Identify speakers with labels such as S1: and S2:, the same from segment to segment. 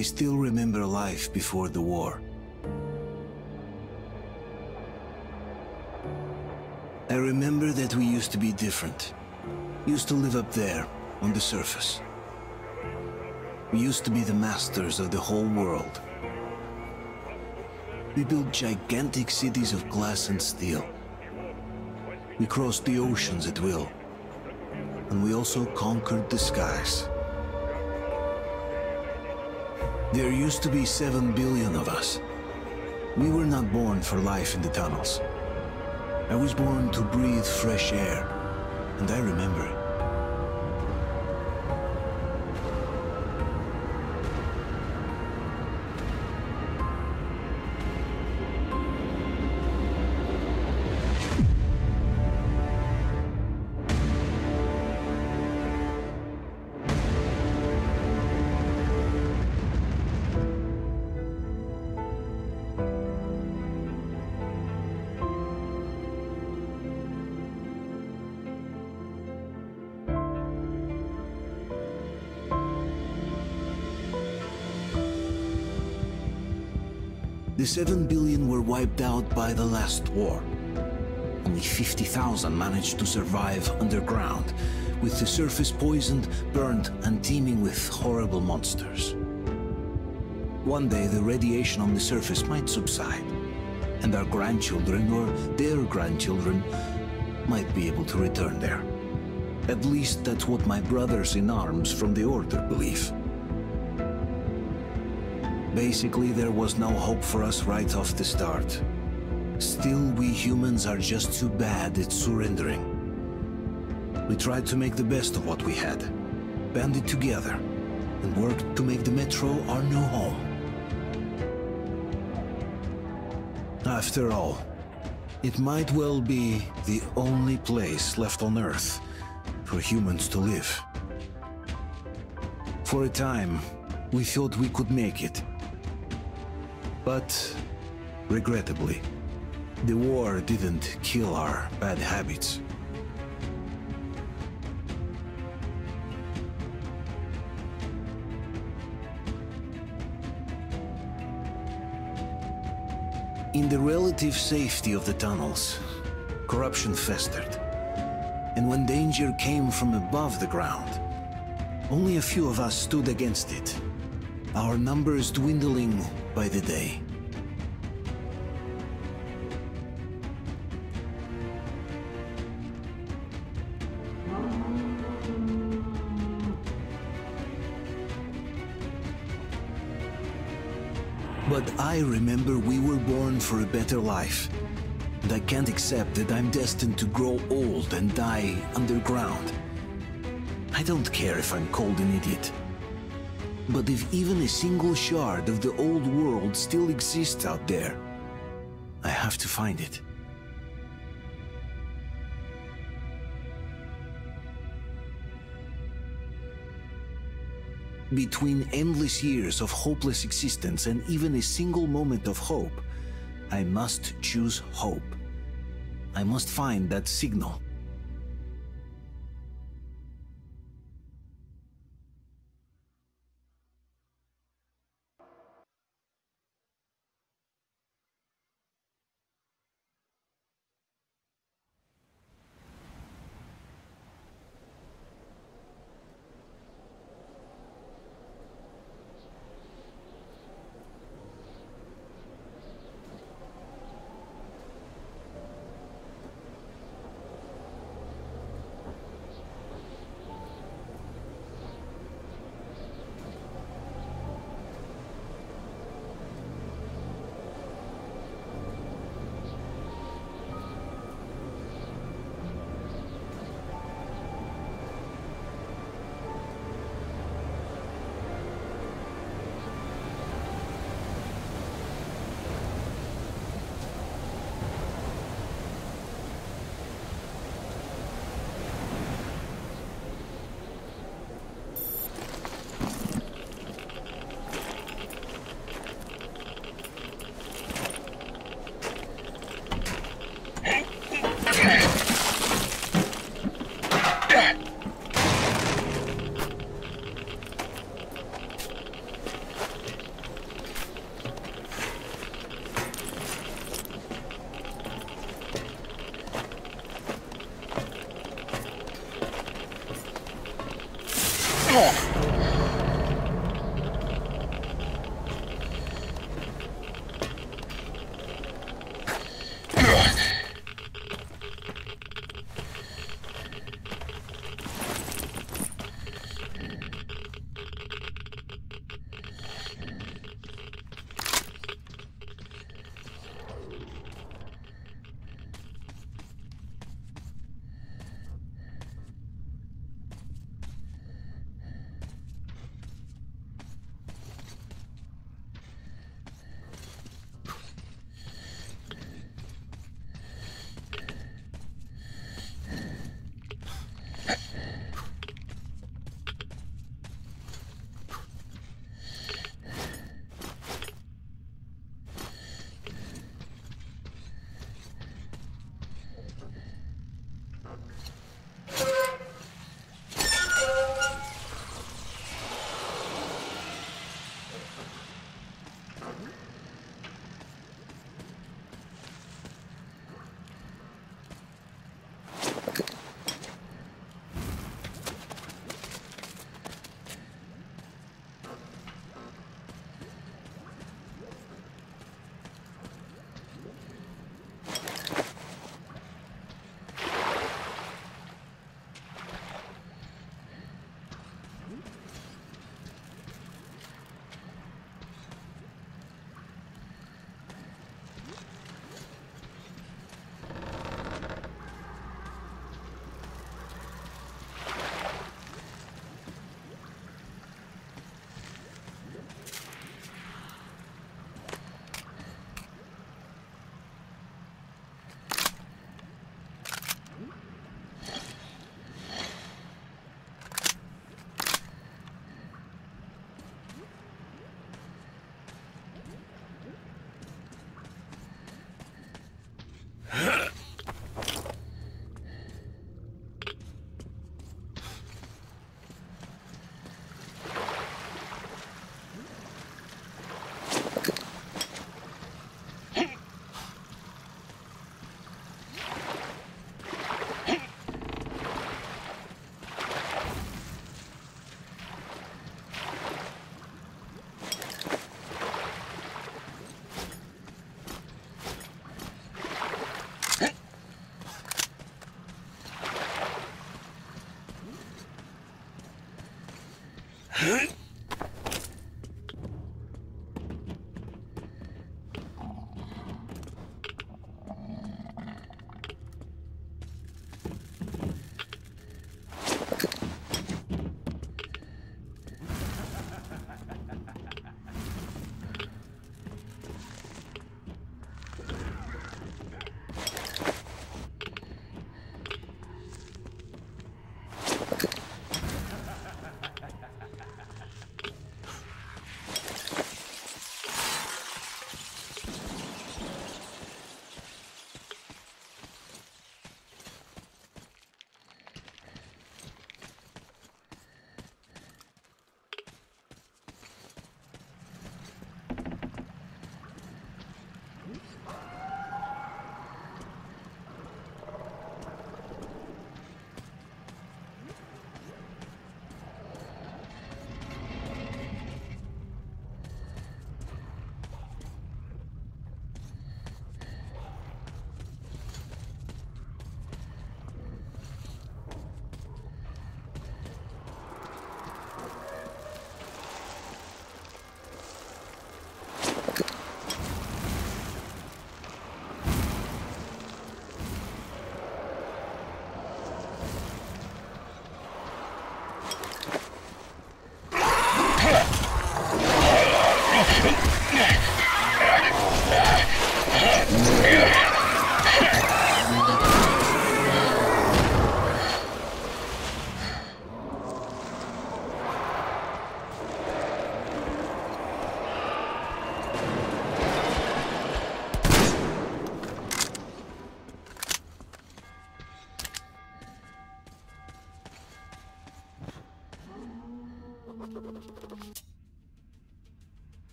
S1: I still remember life before the war. I remember that we used to be different. Used to live up there, on the surface. We used to be the masters of the whole world. We built gigantic cities of glass and steel. We crossed the oceans at will. And we also conquered the skies. There used to be 7 billion of us. We were not born for life in the tunnels. I was born to breathe fresh air, and I remember it. The 7 billion were wiped out by the last war. Only 50,000 managed to survive underground, with the surface poisoned, burned, and teeming with horrible monsters. One day the radiation on the surface might subside, and our grandchildren or their grandchildren might be able to return there. At least that's what my brothers in arms from the Order believe. Basically, there was no hope for us right off the start. Still, we humans are just too bad at surrendering. We tried to make the best of what we had, banded together, and worked to make the Metro our new home. After all, it might well be the only place left on Earth for humans to live. For a time, we thought we could make it. But, regrettably, the war didn't kill our bad habits. In the relative safety of the tunnels, corruption festered. And when danger came from above the ground, only a few of us stood against it, our numbers dwindling by the day. But I remember we were born for a better life. And I can't accept that I'm destined to grow old and die underground. I don't care if I'm called an idiot. But if even a single shard of the old world still exists out there, I have to find it. Between endless years of hopeless existence and even a single moment of hope, I must choose hope. I must find that signal.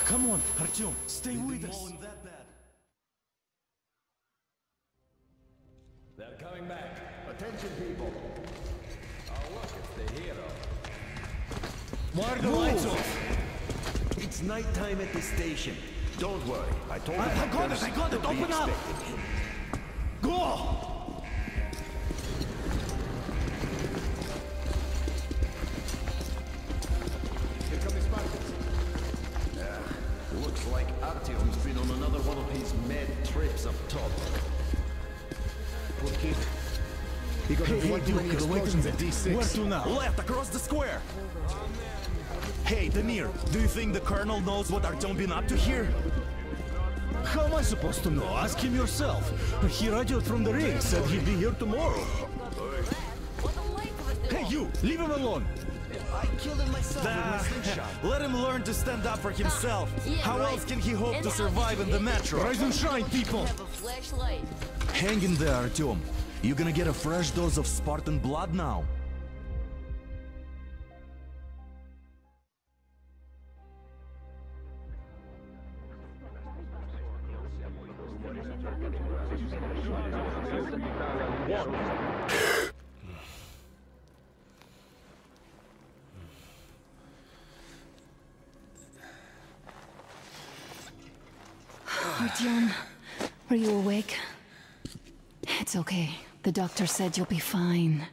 S2: Come on, Artyom, stay with us.
S3: They're coming back. Attention, people. Oh, look, it's the hero.
S2: Why are the lights off?
S4: It's nighttime at the station. Don't worry. I told
S2: I got it. Open up. Go!
S3: Here come the Spartans.
S4: Looks like Artyom's been on another one of his mad trips up top.
S2: Good kid. He got Duke, away from the D6. Where to now?
S5: Left, across the square! Hey, Damir, do you think the Colonel knows what Artyom been up to here?
S2: How am I supposed to know? Ask him yourself. He radioed from the ring, said he'd be here tomorrow. Hey, you! Leave him alone!
S5: I killed him myself with my slingshot. Let him learn to stand up for himself. How else can he hope to survive in the metro?
S2: Rise and shine, people!
S5: Hang in there, Artyom. You're gonna get a fresh dose of Spartan blood now.
S6: Artyom, are you awake? It's okay. The doctor said you'll be fine.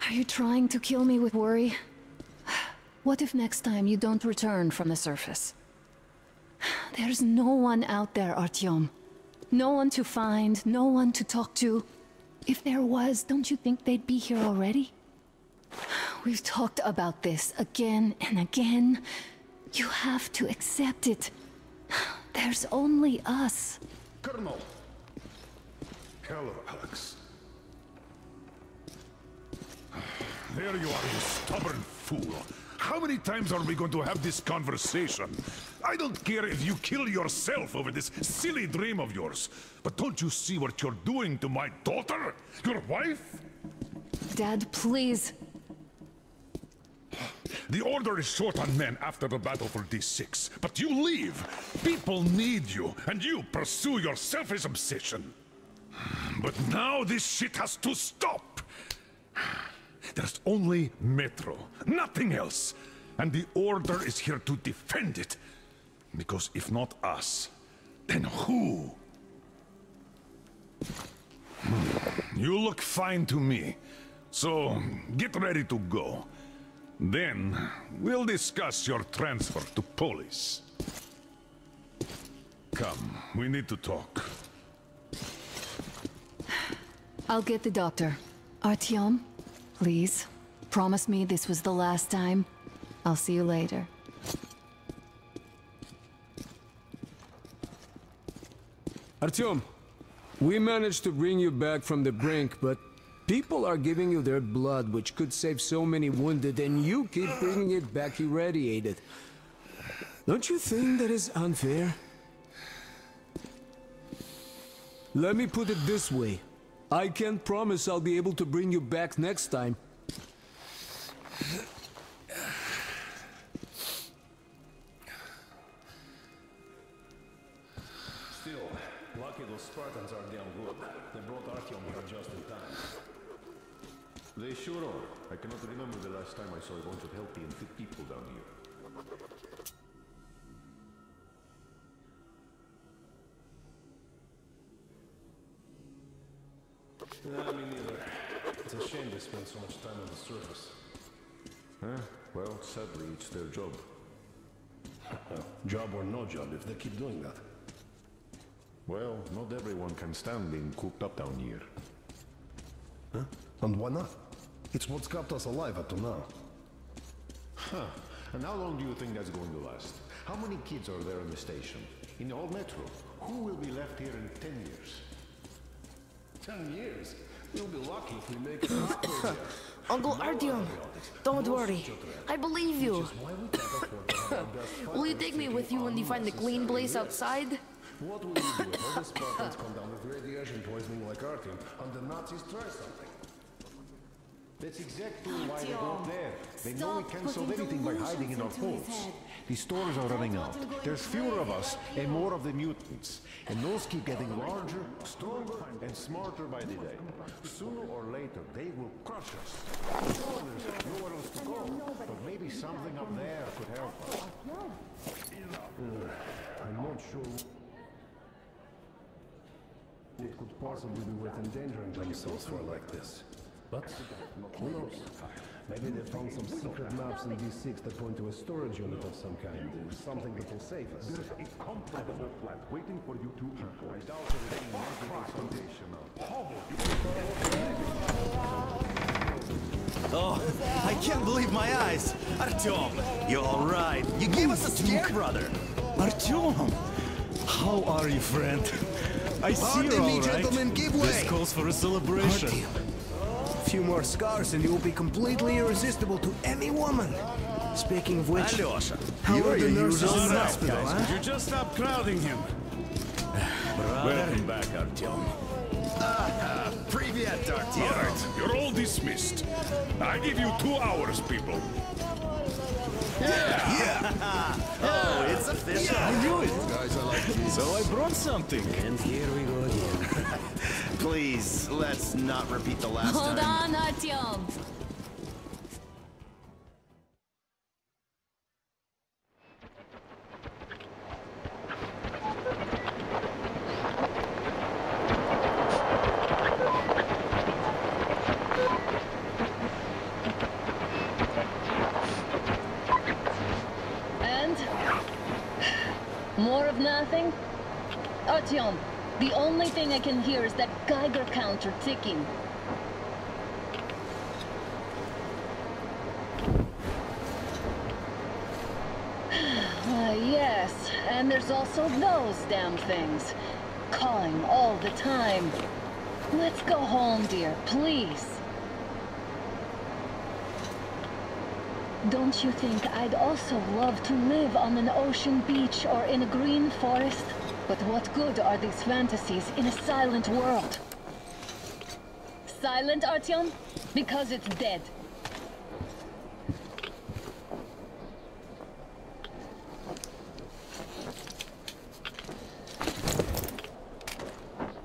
S6: Are you trying to kill me with worry? What if next time you don't return from the surface? There's no one out there, Artyom. No one to find, no one to talk to. If there was, don't you think they'd be here already? We've talked about this again and again. You have to accept it. There's only us.
S7: Colonel! Hello, Alex. There you are, you stubborn fool. How many times are we going to have this conversation? I don't care if you kill yourself over this silly dream of yours. But don't you see what you're doing to my daughter? Your wife?
S6: Dad, please.
S7: The Order is short on men after the battle for D6, but you leave. People need you, and you pursue your selfish obsession. But now this shit has to stop. There's only Metro, nothing else. And the Order is here to defend it. Because if not us, then who? You look fine to me. So, get ready to go. Then, we'll discuss your transfer to Polis. Come, we need to talk.
S6: I'll get the doctor. Artyom, please. Promise me this was the last time. I'll see you later.
S8: Artyom, we managed to bring you back from the brink, but people are giving you their blood, which could save so many wounded, and you keep bringing it back irradiated. Don't you think that is unfair? Let me put it this way. I can't promise I'll be able to bring you back next time.
S3: Still, lucky those Spartans are damn good. They brought Artyom here just in time. They sure are. I cannot remember the last time I saw a bunch of healthy and fit people down here. Me neither. It's a shame they spend so much time on the surface. Huh? Well, sadly, it's their job.
S9: Job or no job, if they keep doing that.
S3: Well, not everyone can stand being cooped up down here.
S9: Huh? And why not? It's what's kept us alive up to now.
S3: Huh. And how long do you think that's going to last? How many kids are there in the station? In the old metro? Who will be left here in 10 years?
S9: 10 years? We'll be lucky if we make it halfway there.
S10: Uncle Artyom, don't worry. I believe you. Will you take me with you when you find the clean place outside?
S9: What will you do if all the Spartans come down with radiation poisoning like Artyom and the Nazis try something?
S3: That's exactly why they go there. They know we can't solve anything by hiding in our holes. The stores are running out. There's fewer of us and more of the mutants. And those keep getting larger, stronger, and smarter by the day. Sooner or later, they will crush us. Sure, there's nowhere else to go. But maybe something up there could help us.
S9: I'm not sure it could possibly be worth endangering themselves for like this. But who knows? Maybe they found some secret maps in D6 that point to a storage unit of some kind. Something that will save us.
S3: There's a comfortable flat waiting for you to employ. I doubt there's any magical foundation of
S5: Oh, I can't believe my eyes! Artyom, you're alright. You gave us a scare, brother.
S2: Artyom! How are you, friend? I see you're all right.
S5: Gentlemen, give way.
S2: This calls for a celebration.
S8: A few more scars and you will be completely irresistible to any woman. Speaking of which,
S5: Alyosha,
S8: how are the nurses in the
S2: All right,
S8: hospital,
S2: guys,
S8: huh?
S2: could you just stop crowding him? Welcome back, Artyom.
S5: Привет, Artyom.
S7: All right, you're all dismissed. I give you 2 hours, people.
S5: Oh, it's official.
S2: I knew it. So I brought something.
S8: And here we go again.
S5: Please, let's not repeat the last
S6: Hold
S5: time.
S6: on, Artyom. And? More of nothing? Artyom, the only thing I can hear is that Geiger counter ticking. Yes, and there's also those damn things. Calling all the time. Let's go home, dear, please. Don't you think I'd also love to live on an ocean beach or in a green forest? But what good are these fantasies in a silent world? Silent, Artyom? Because it's dead.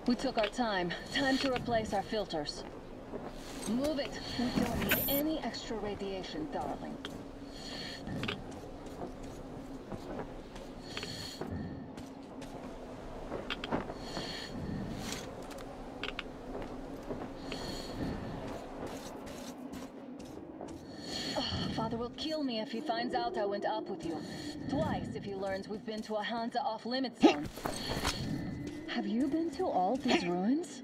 S6: We took our time. Time to replace our filters. Move it. We don't need any extra radiation, darling. Father will kill me if he finds out I went up with you. Twice if he learns we've been to a Hansa off-limits zone. Have you been to all these ruins?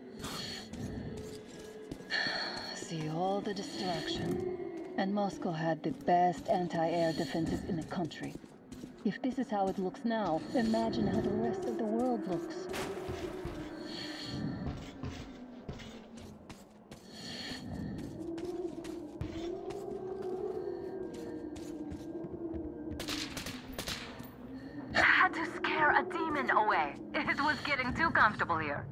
S6: See all the destruction. And Moscow had the best anti-air defenses in the country. If this is how it looks now, imagine how the rest of the world looks. Had to scare a demon away. It was getting too comfortable here.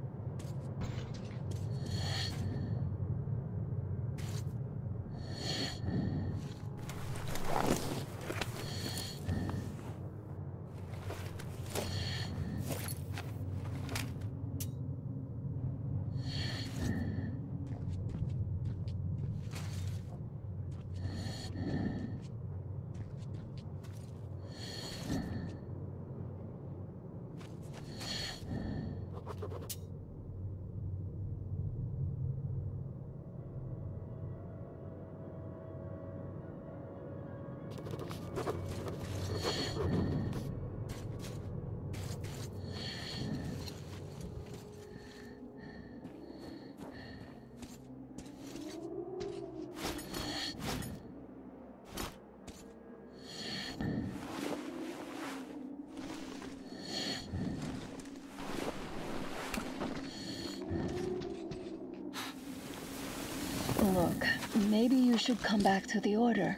S6: Look, maybe you should come back to the Order.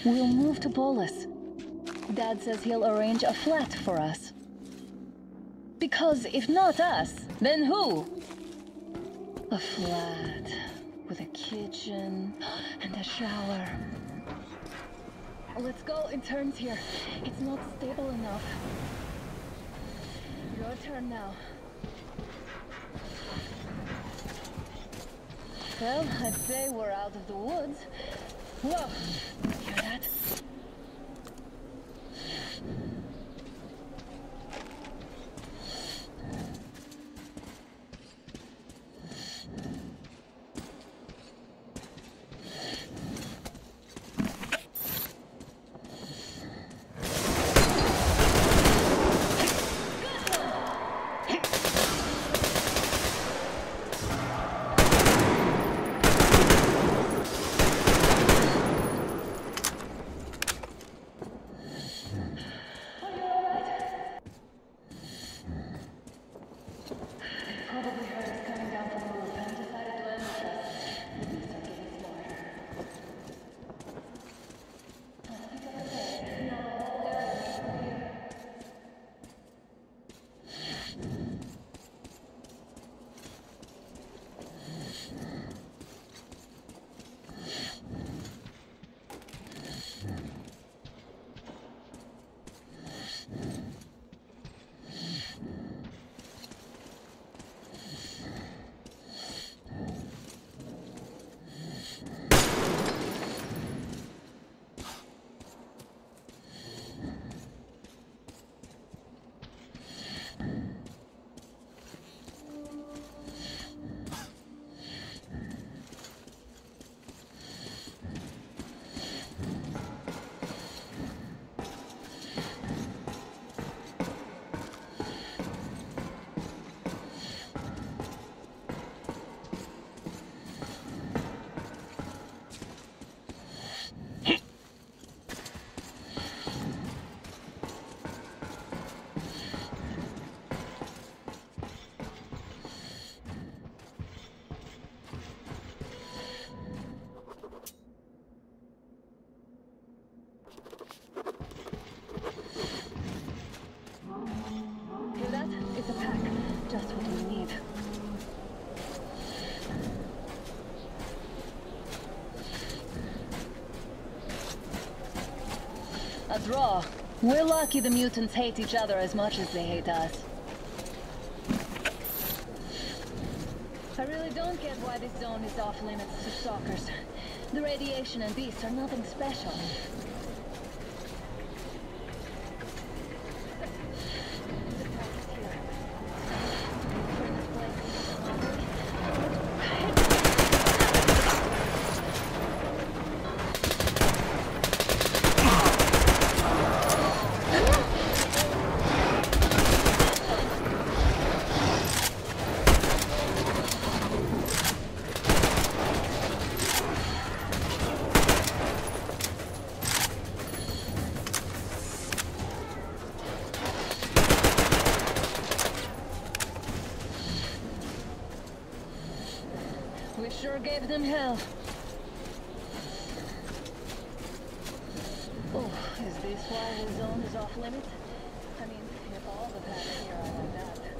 S6: We'll move to Polis. Dad says he'll arrange a flat for us. Because if not us, then who? A flat with a kitchen and a shower. Let's go in turns here. It's not stable enough. Your turn now. Well, I'd say we're out of the woods. Whoa! Hear that? A draw. We're lucky the mutants hate each other as much as they hate us. I really don't get why this zone is off limits to stalkers. The radiation and beasts are nothing special. We sure gave them hell. Oh, is this why the zone is off limits? I mean, if all the paths here are like that.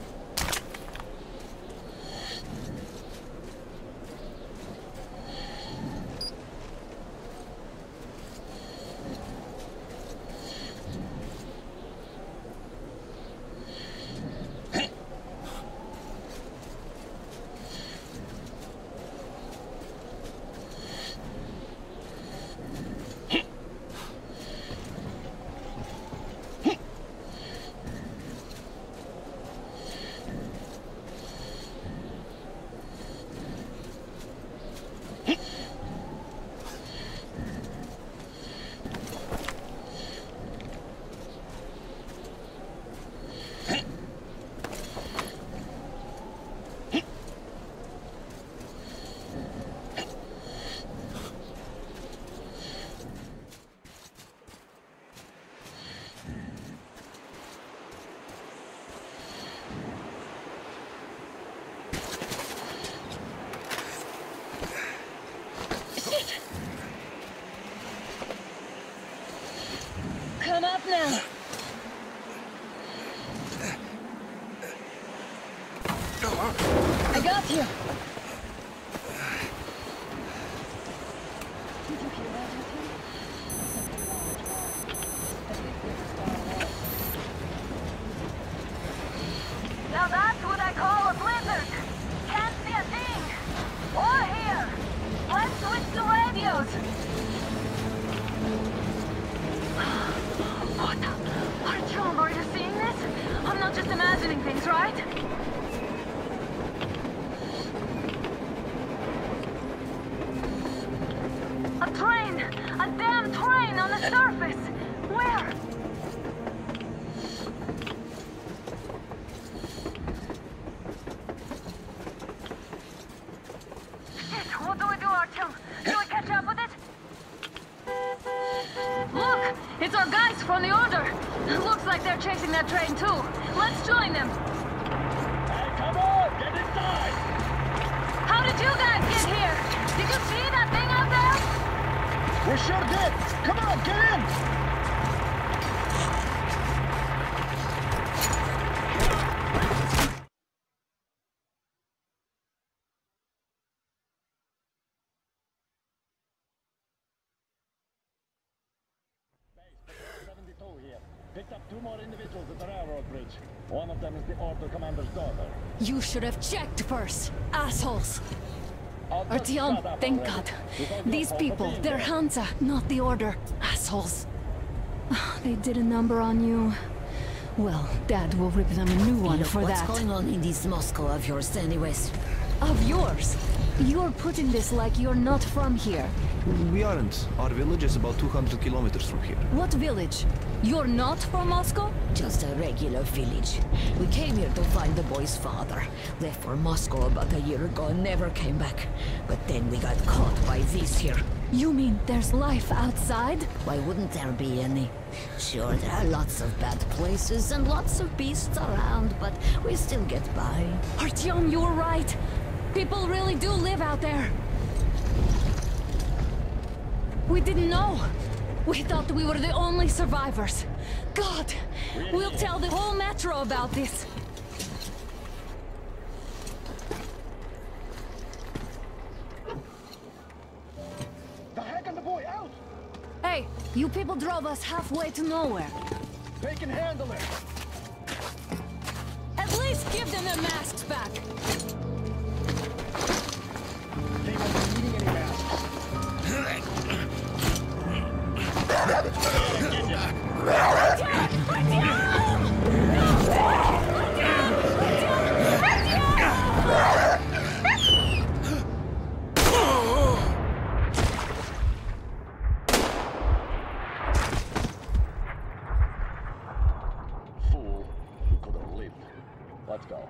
S6: Come up now. I got you.
S11: Now that's what I call a blizzard. Can't see a thing. Or hear. Let's switch to radios. What the? Artyom, are you seeing this? I'm not just imagining things, right? A train! A damn train on the surface! Where? Shit, what do we do, Artyom? Do we catch up with it? Look! It's our guys from the Order! Looks like they're chasing that train too. Let's join them!
S12: Hey, come on! Get inside!
S11: How did you guys get here? Did you see that thing out there?
S12: We sure did! Come on, get in! Picked up 2 more individuals at the railroad bridge. One of them is the Order commander's daughter.
S6: You should have checked first, assholes. Artyom, thank God. These people, they're Hansa, not the Order. Assholes. They did a number on you. Well, Dad will rip them a new one for that.
S13: What's going on in this Moscow of yours anyways?
S6: Of yours? You're putting this like you're not from here.
S14: We aren't. Our village is about 200 kilometers from here.
S6: What village? You're not from Moscow?
S13: Just a regular village. We came here to find the boy's father. Left for Moscow about a year ago and never came back. But then we got caught by this here.
S6: You mean there's life outside?
S13: Why wouldn't there be any? Sure, there are lots of bad places and lots of beasts around, but we still get by.
S6: Artyom, you were right. People really do live out there. We didn't know. We thought we were the only survivors. God, we'll tell the whole metro about this.
S12: The heck and the boy out!
S6: Hey, you people drove us halfway to nowhere.
S12: They can handle it.
S6: At least give them their masks back.
S12: They won't be needing any masks. Fool, he could have lived. Let's go.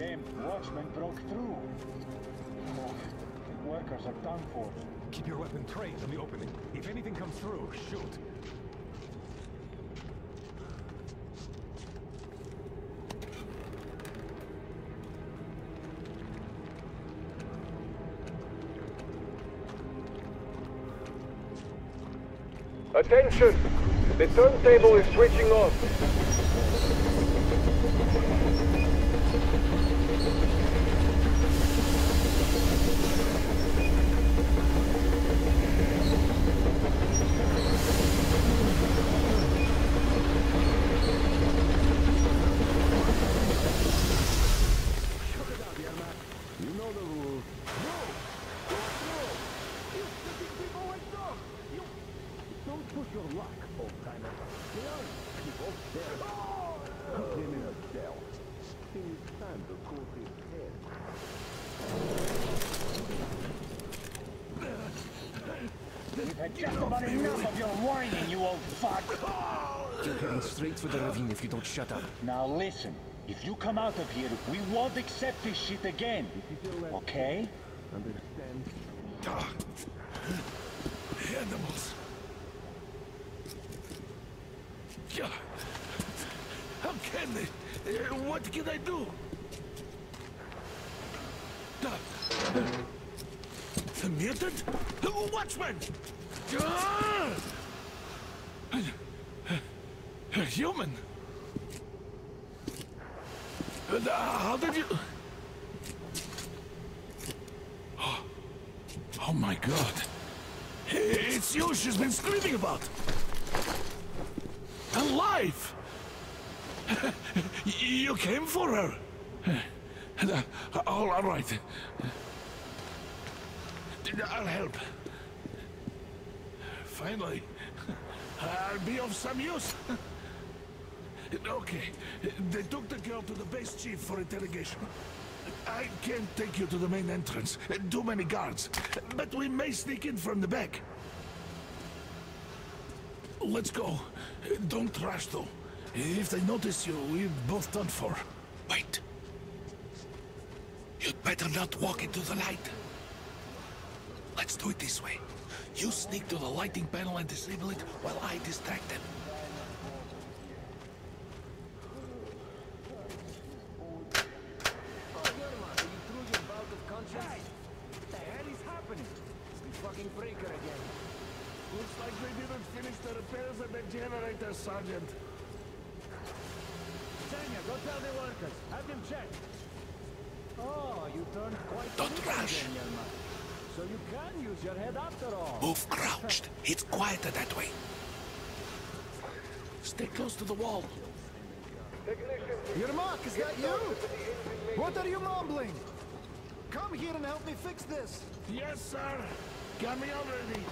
S12: Them watchmen broke through. Oh, the workers are done for.
S2: Keep your weapon trained on the opening. If anything comes through, shoot.
S15: Attention! The turntable is switching off.
S9: You know the rule.
S12: Don't push your luck, old-timer. There are people there. Put him in a cell. It's time to cool his head. We've had just about enough of your whining, you old fuck!
S16: You're heading straight for the ravine if you don't shut up.
S12: Now listen, if you come out of here, we won't accept this shit again. Okay?
S7: Ah. Animals. Yeah. How can they? What can I do? The mutant? Watchman! A human? How did you... Oh my God. It's you she's been screaming about. Alive! You came for her. All right. I'll help. Finally, I'll be of some use. Okay, they took the girl to the base chief for interrogation. I can't take you to the main entrance. Too many guards. But we may sneak in from the back. Let's go. Don't rush, though. If they notice you, we're both done for. Wait. You'd better not walk into the light. Let's do it this way. You sneak to the lighting panel and disable it while I distract them. Looks like they didn't finish the repairs at the generator, Sergeant.
S12: Tanya, go tell the workers. Have them check. Oh, you turned quite...
S7: Don't rush.
S12: So you can use your head after all.
S7: Move crouched. It's quieter that way. Stay close to the wall.
S17: Yermak, is that you? What are you mumbling? Come here and help me fix this.
S7: Yes, sir. Got me already.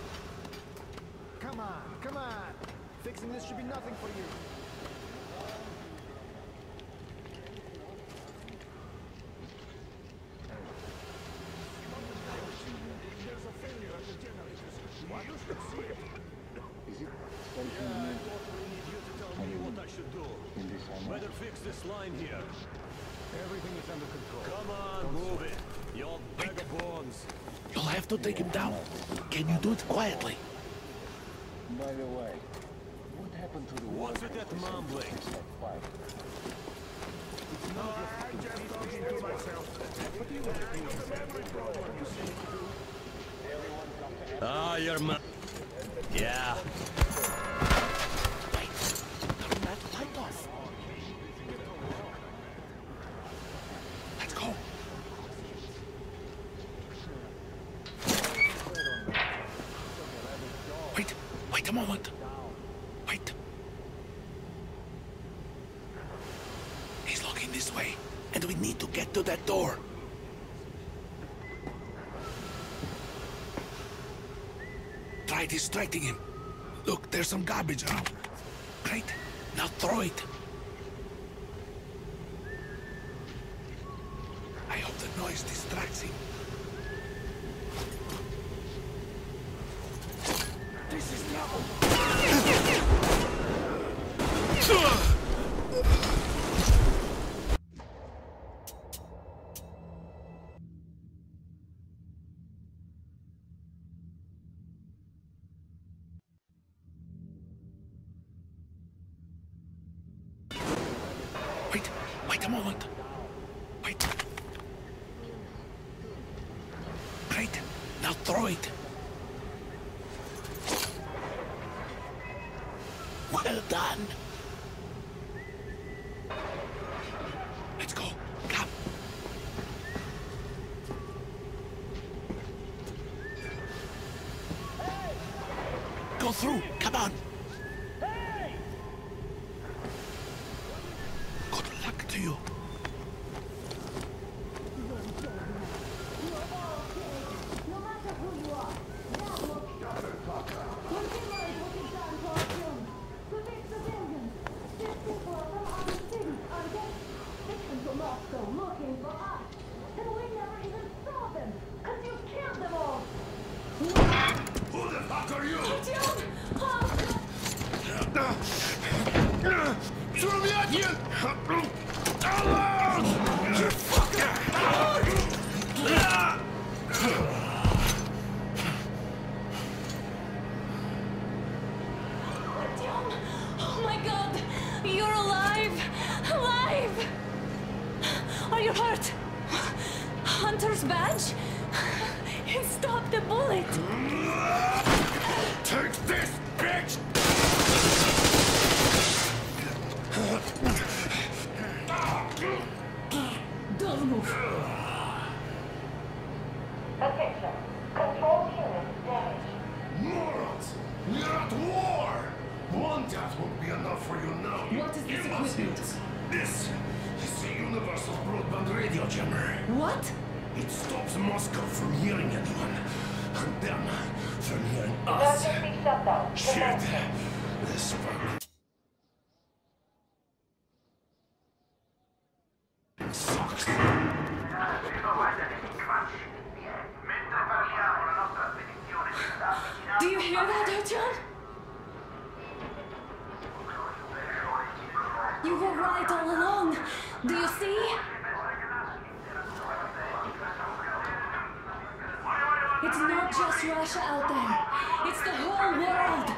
S17: Come on, come on. Fixing this should be nothing for you.
S7: There's a failure at the generators. Why you should see it?
S12: Is it?
S2: I need you to tell me what I should do. Better fix this line here.
S17: Everything is under control.
S2: Come on, move it. You old bag of bones.
S7: You'll have to take him down. Can you do it quietly?
S12: By the way, what happened to the
S2: What's with that mumbling?
S7: No, I'm just talking to myself. What do you want to do?
S2: Ah, you're yeah.
S7: Wait, turn that light off. Let's go. Wait a moment. Wait. He's looking this way, and we need to get to that door. Try distracting him. Look, there's some garbage around. Great. Now throw it. I hope the noise distracts him. This is trouble.
S1: moment. Wait. Great. Now throw it. Well done. Let's go. Come. Go through. Come on. Good luck to you.
S6: Oh my God! You're alive! Alive! Are you hurt? Hunter's badge? It stopped the bullet!
S7: Take this, bitch!
S6: Don't move.
S11: Attention. Control unit damaged.
S7: Morons! We're at war! One death won't be enough for you now.
S6: What is this equipment?
S7: This is the Universal Broadband Radio Jammer.
S6: What?
S7: It stops Moscow from hearing anyone, and them from hearing us.
S11: Emergency shutdown.
S7: Shit! This fucker sucks.
S6: Do you hear that, Artyom? You were right all along. Do you see? It's not just Russia out there. It's the whole world.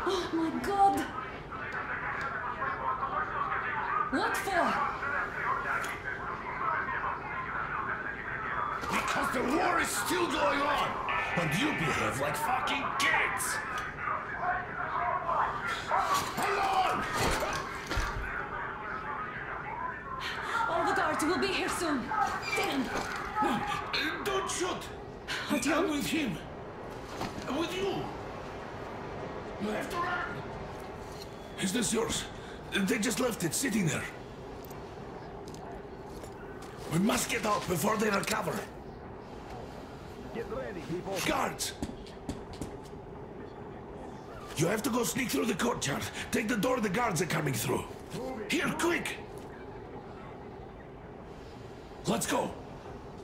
S6: Oh my God. What for?
S7: Because the war is still going on, and you behave like fucking kids. Alone!
S6: All the guards will be here soon. Damn.
S7: Don't shoot.
S6: Artyom?
S7: I'm with him. With you. You have to run. Is this yours? They just left it sitting there. We must get out before they recover.
S12: Get ready, people.
S7: Guards! You have to go sneak through the courtyard. Take the door the guards are coming through. Here, quick! Let's go.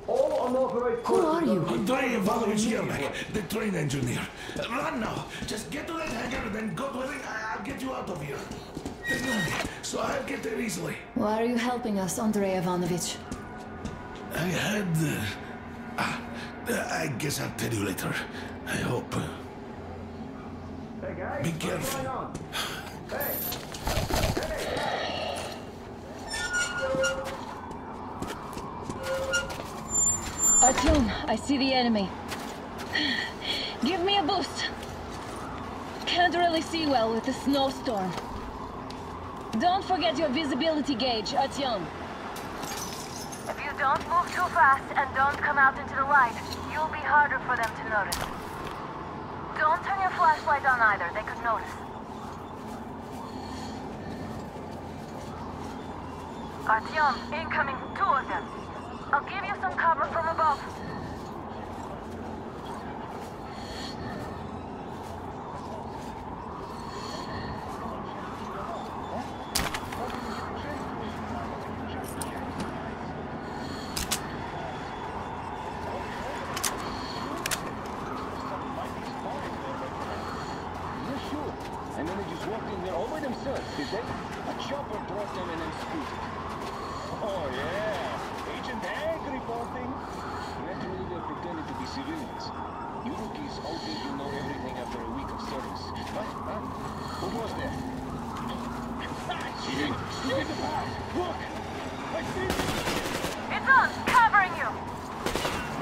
S12: All unauthorized.
S6: Who are you?
S7: Andrei Ivanovich Yermak, the train engineer. Run now. Just get to that hangar, then go to the ring. I'll get you out of here. They know me, so I'll get there easily.
S6: Why are you helping us, Andrei Ivanovich?
S7: I had... I guess I'll tell you later. I hope.
S12: Hey guys,
S7: Be careful.
S12: Hey.
S6: Artyom, I see the enemy. Give me a boost. Can't really see well with the snowstorm. Don't forget your visibility gauge, Artyom.
S11: If you don't move too fast and don't come out into the light, you'll be harder for them to notice. Don't turn your flashlight on either, they could notice. Artyom, incoming, 2 of them. I'll give you some cover from above.
S12: And then they just walked in there all by themselves, did they? A chopper dropped them and then scooted. Oh yeah, Agent Hank reporting. Naturally they pretended to be civilians. You rookies all think you know everything after a week of service. Huh? Who was there? Shoot in the back! Look! Like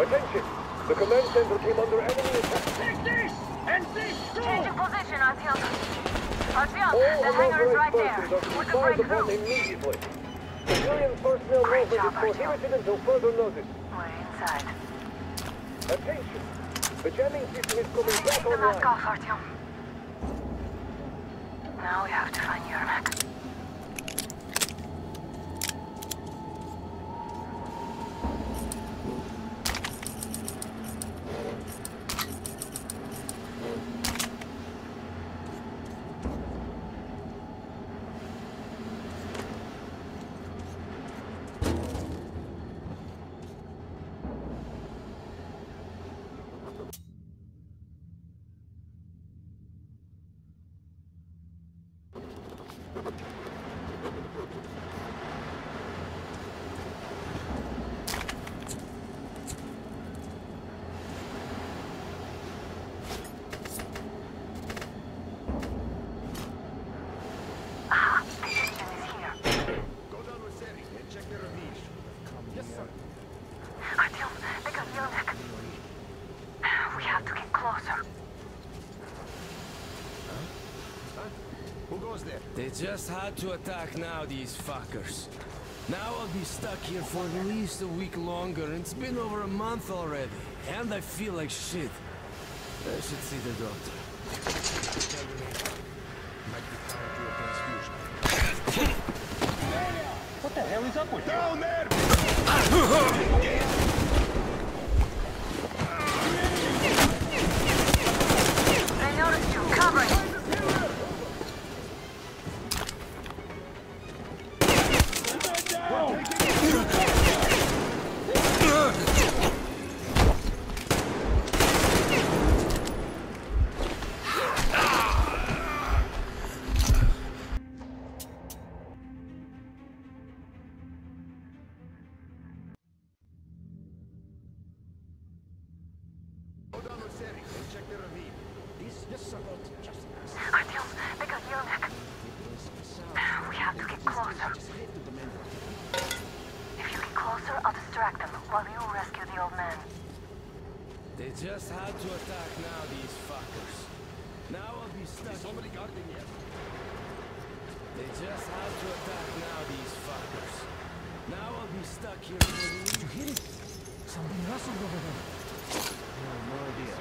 S15: Attention! The command center came under enemy attack.
S12: Take this! And this too!
S11: Changing position, Artyom. Artyom,
S15: All
S11: the hangar is right there.
S15: persons are to
S11: We
S15: be
S11: can
S15: fired
S11: break
S15: upon
S11: through.
S15: immediately. Civilian personnel movement is prohibited until further notice.
S11: We're inside.
S15: Attention! The jamming system is coming back
S11: Take the mask
S15: online.
S11: off, Artyom. Now we have to find Yermak.
S8: They just had to attack now, these fuckers. Now I'll be stuck here for at least a week longer, and it's been over a month already. And I feel like shit. I should see the doctor.
S12: What the hell is up with you?
S7: Down there!
S11: I noticed you covering. Artyom, they got Yermak. We have to get closer. If you get closer, I'll distract them while you rescue the old man.
S8: They just had to attack now, these fuckers. Now I'll be stuck. Is somebody guarding yet? They just had to attack now, these fuckers. Now I'll be stuck here for the week.
S17: Did you hear it? Something rustled over there.
S16: No idea.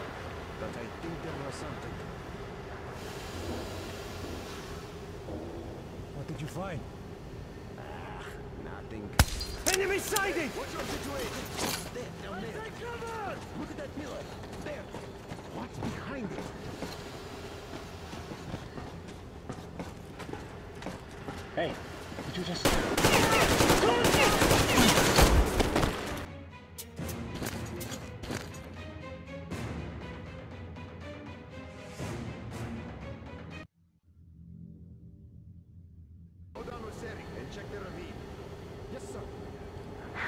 S16: But I think there was something.
S17: What did you find?
S16: Nothing.
S17: Enemy sighting!
S16: What's your situation? There, down there. Take cover! Look at that pillar. There. What's behind it?
S12: Hey, did you just...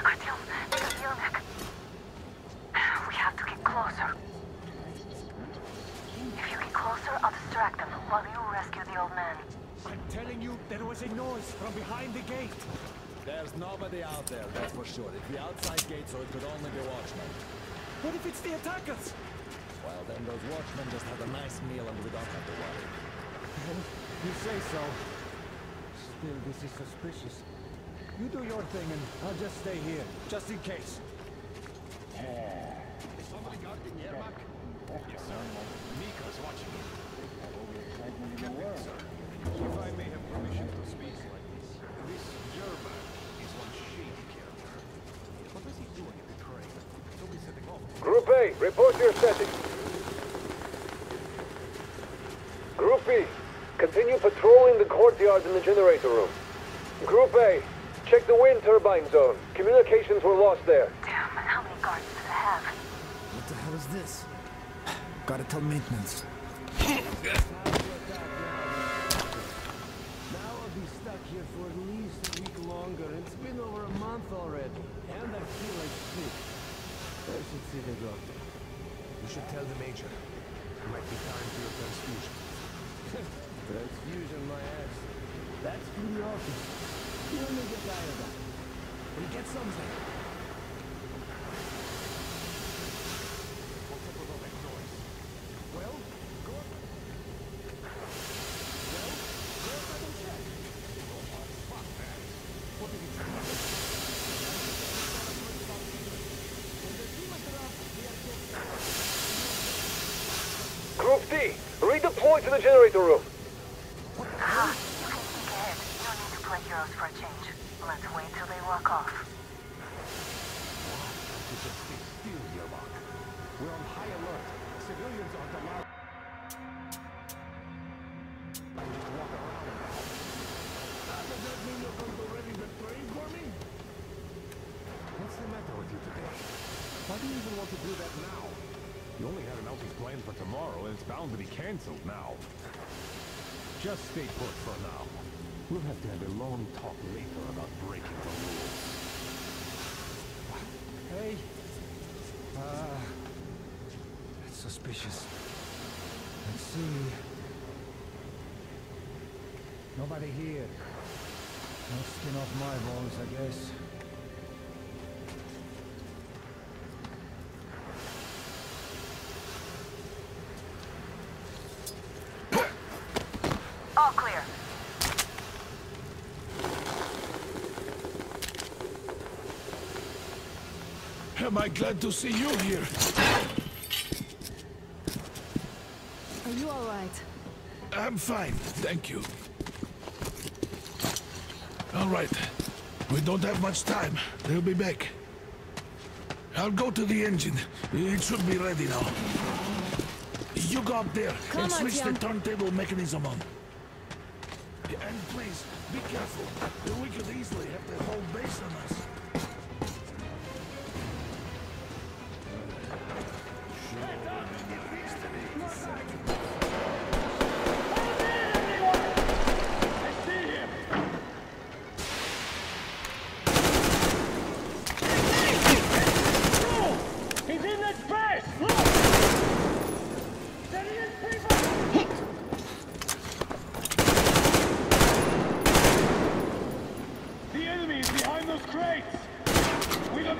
S11: Artyom, they got Yermak. We have to get closer. If you get closer, I'll distract them while you rescue the old man.
S17: I'm telling you, there was a noise from behind the gate.
S2: There's nobody out there, that's for sure. It's the outside gate, so it could only be watchmen.
S17: What if it's the attackers?
S2: Well, then those watchmen just had a nice meal and we don't have to worry.
S17: You say so. Still, this is suspicious. You do your thing and I'll just stay here, just in case.
S7: Is somebody guarding Yermak? Yes, sir. Mika's watching you. Captain, sir, if I may have permission to speak like this, this Yermak is one shady character. What is he doing at the train? Don't be setting off.
S15: Group A, report your settings. Group B, continue patrolling the courtyard in the generator room. Group A, check the wind turbine zone. Communications were lost there.
S11: Damn, how many guards do they have?
S17: What the hell is this? Gotta tell maintenance.
S8: Now I'll be stuck here for at least a week longer. It's been over a month already. And I feel like shit. I should see the doctor.
S16: You should tell the Major. It might be time for your transfusion.
S8: Transfusion, my ass. That's from the office. You only get tired of that. We get something.
S15: the generator room.
S11: You can sneak ahead. No need to play heroes for a change. Let's wait till they walk off.
S3: You should stay still, Yermak. We're on high alert. Civilians aren't allowed. Just walk around.
S9: Does that mean you're going to ready the train for me?
S3: What's the matter with you today? Why do you even want to do that now? You only had an outing planned for tomorrow, and it's bound to be cancelled now. Just stay put for now. We'll have to have a long talk later about breaking the rules.
S17: Hey. That's suspicious. Let's see. Nobody here. No skin off my bones, I guess.
S11: All clear.
S7: Am I glad to see you here?
S6: Are you all right?
S7: I'm fine, thank you. All right. We don't have much time. They'll be back. I'll go to the engine. It should be ready now. You go up there
S6: Come
S7: and
S6: on,
S7: switch the
S6: Tian.
S7: turntable mechanism on. And please, be careful. We could easily have the whole base on us.
S12: He's in that space! Look! Sending his people! The enemy is behind those crates! We have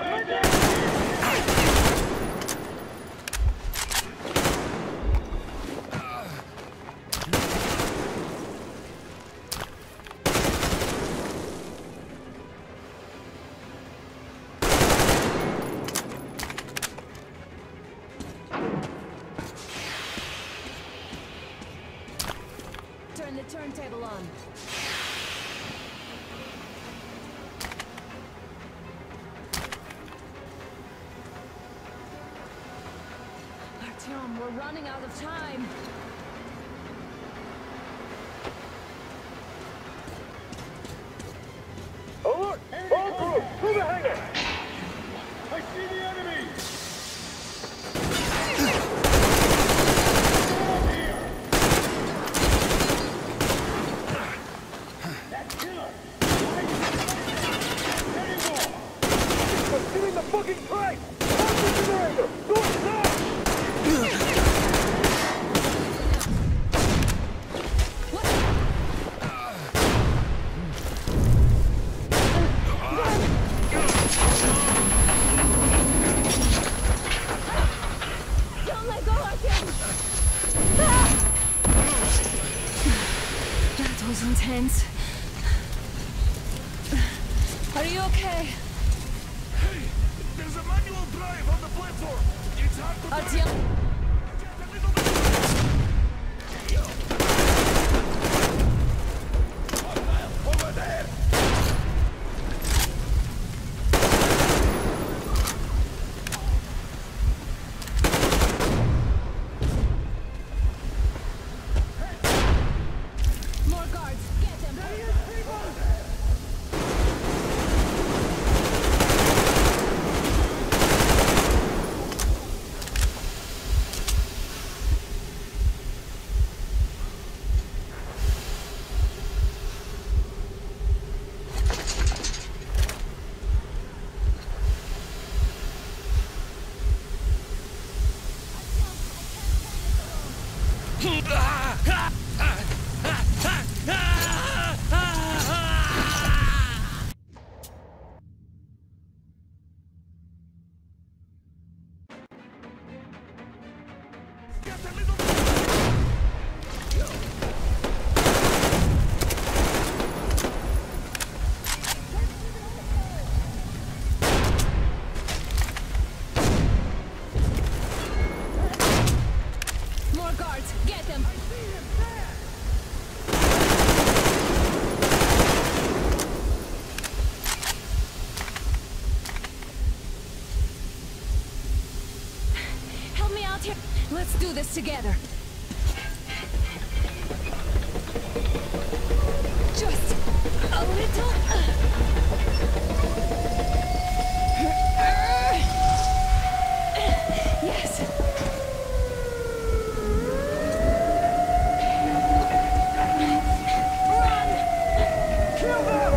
S6: Turn the turntable on. Artyom, we're running out of time.
S15: Alert! All crew, through the hangar!
S12: I see the enemy!
S15: Get in the fucking train! Hold the generator! Do it now!
S6: Don't let go, Artyom! Ah! That was intense. Are you okay?
S7: Hey, there's a manual drive on the platform. It's hard to
S6: Artyom!
S7: Over there!
S6: More guards! Get them! Let's do this together. Just a little. Yes. Run! Kill them!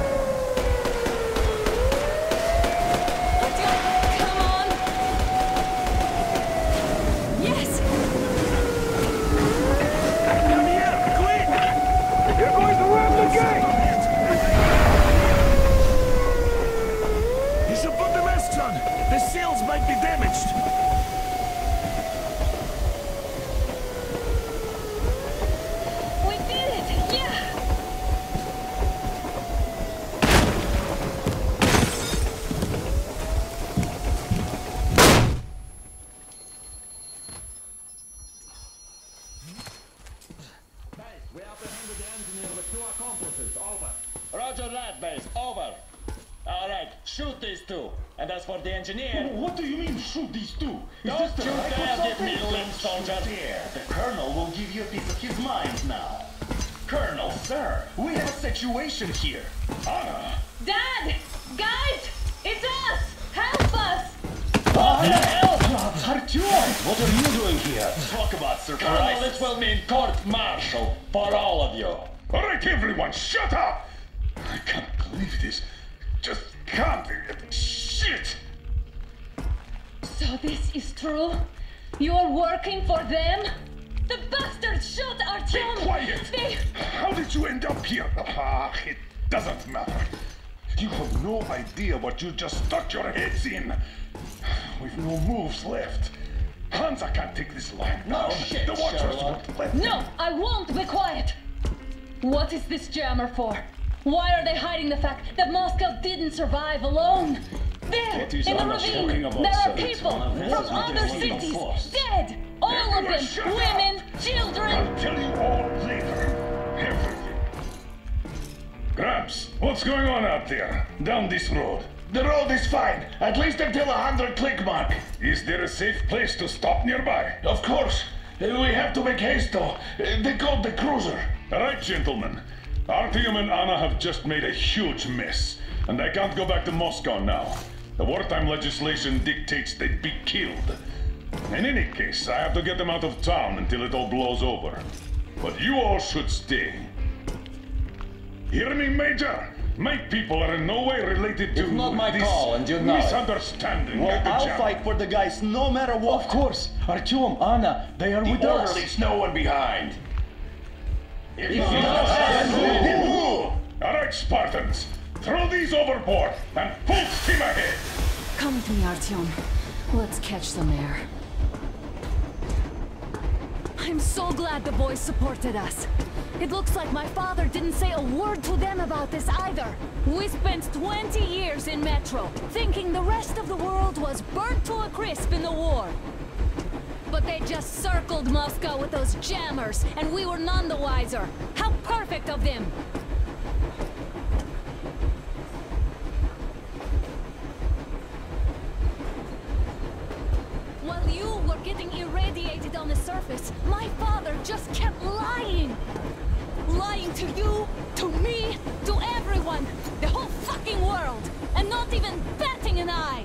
S6: Come on! Yes!
S16: Come here, quick!
S15: You're going to ram the gate!
S16: You should put the masks on. The seals might be damaged.
S6: We did it! Yeah!
S12: We apprehended the engineer with 2 accomplices. Over. Roger that, base. Over. All right, shoot these 2. And as for the engineer...
S7: What do you mean, shoot these 2?
S12: Don't you dare give me limp, soldier.
S18: The Colonel will give you a piece of his mind now. Colonel, sir, we have a situation here.
S7: Anna!
S11: Dad! Guys! It's us! Help us!
S12: What the hell?
S18: Artyom, what are you doing here? Talk about surprise.
S12: Colonel, this will mean court-martial for all of you.
S7: All right, everyone, shut up! I can't believe this. Just can't. Shit!
S11: So this is true? You're working for them? The bastards shot Artyom!
S7: Be quiet!
S11: They...
S7: How did you end up here? It doesn't matter. You have no idea what you just stuck your heads in. We've no moves left. Hansa can't take this line.
S12: No shit,
S7: the Watchers
S12: Sherlock.
S7: won't let
S11: No, I won't be quiet! What is this jammer for? Why are they hiding the fact that Moscow didn't survive alone? There,
S12: What
S11: in the
S12: Anna talking
S11: ravine,
S12: about,
S11: there are
S12: sir?
S11: people
S12: It's one of
S11: from
S12: those
S11: other
S12: with the
S11: cities,
S12: force.
S11: dead! All of them,
S7: shut up.
S11: women, children!
S7: I'll tell you all later. Everything. Gramps, what's going on out there? Down this road?
S18: The road is fine, at least until 100 click mark.
S7: Is there a safe place to stop nearby?
S18: Of course. We have to make haste though. They called the cruiser.
S7: All right, gentlemen. Artyom and Anna have just made a huge mess, and I can't go back to Moscow now. The wartime legislation dictates they'd be killed. In any case, I have to get them out of town until it all blows over. But you all should stay. Hear me, Major? My people are in no way related to
S12: It's not my
S7: this
S12: call, and you know it.
S7: misunderstanding.
S12: Well,
S7: at the
S12: I'll
S7: jam.
S12: fight for the guys no matter what. Of course. Artyom, Anna, they are with us.
S18: Orderlies, no one behind.
S7: All right, Spartans. Throw these overboard and full steam ahead.
S6: Come with me, Artyom. Let's catch some air. I'm so glad the boys supported us. It looks like my father didn't say a word to them about this either. We spent 20 years in Metro, thinking the rest of the world was burnt to a crisp in the war. But they just circled Moscow with those jammers, and we were none the wiser. How perfect of them! While you were getting irradiated on the surface, my father just kept lying! Lying to you, to me, to everyone! The whole fucking world! And not even batting an eye!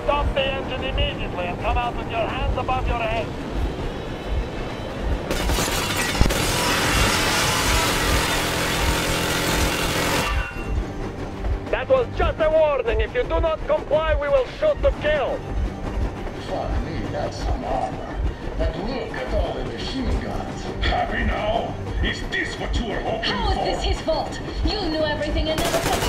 S12: Stop the engine immediately and come out with your hands above your head. That was just a warning. If you do not comply, we will shoot to kill.
S18: Fuck me, that's some armor. And look at all the machine guns.
S7: Happy now? Is this what you were hoping
S11: How is
S7: for?
S11: this his fault? You knew everything and never said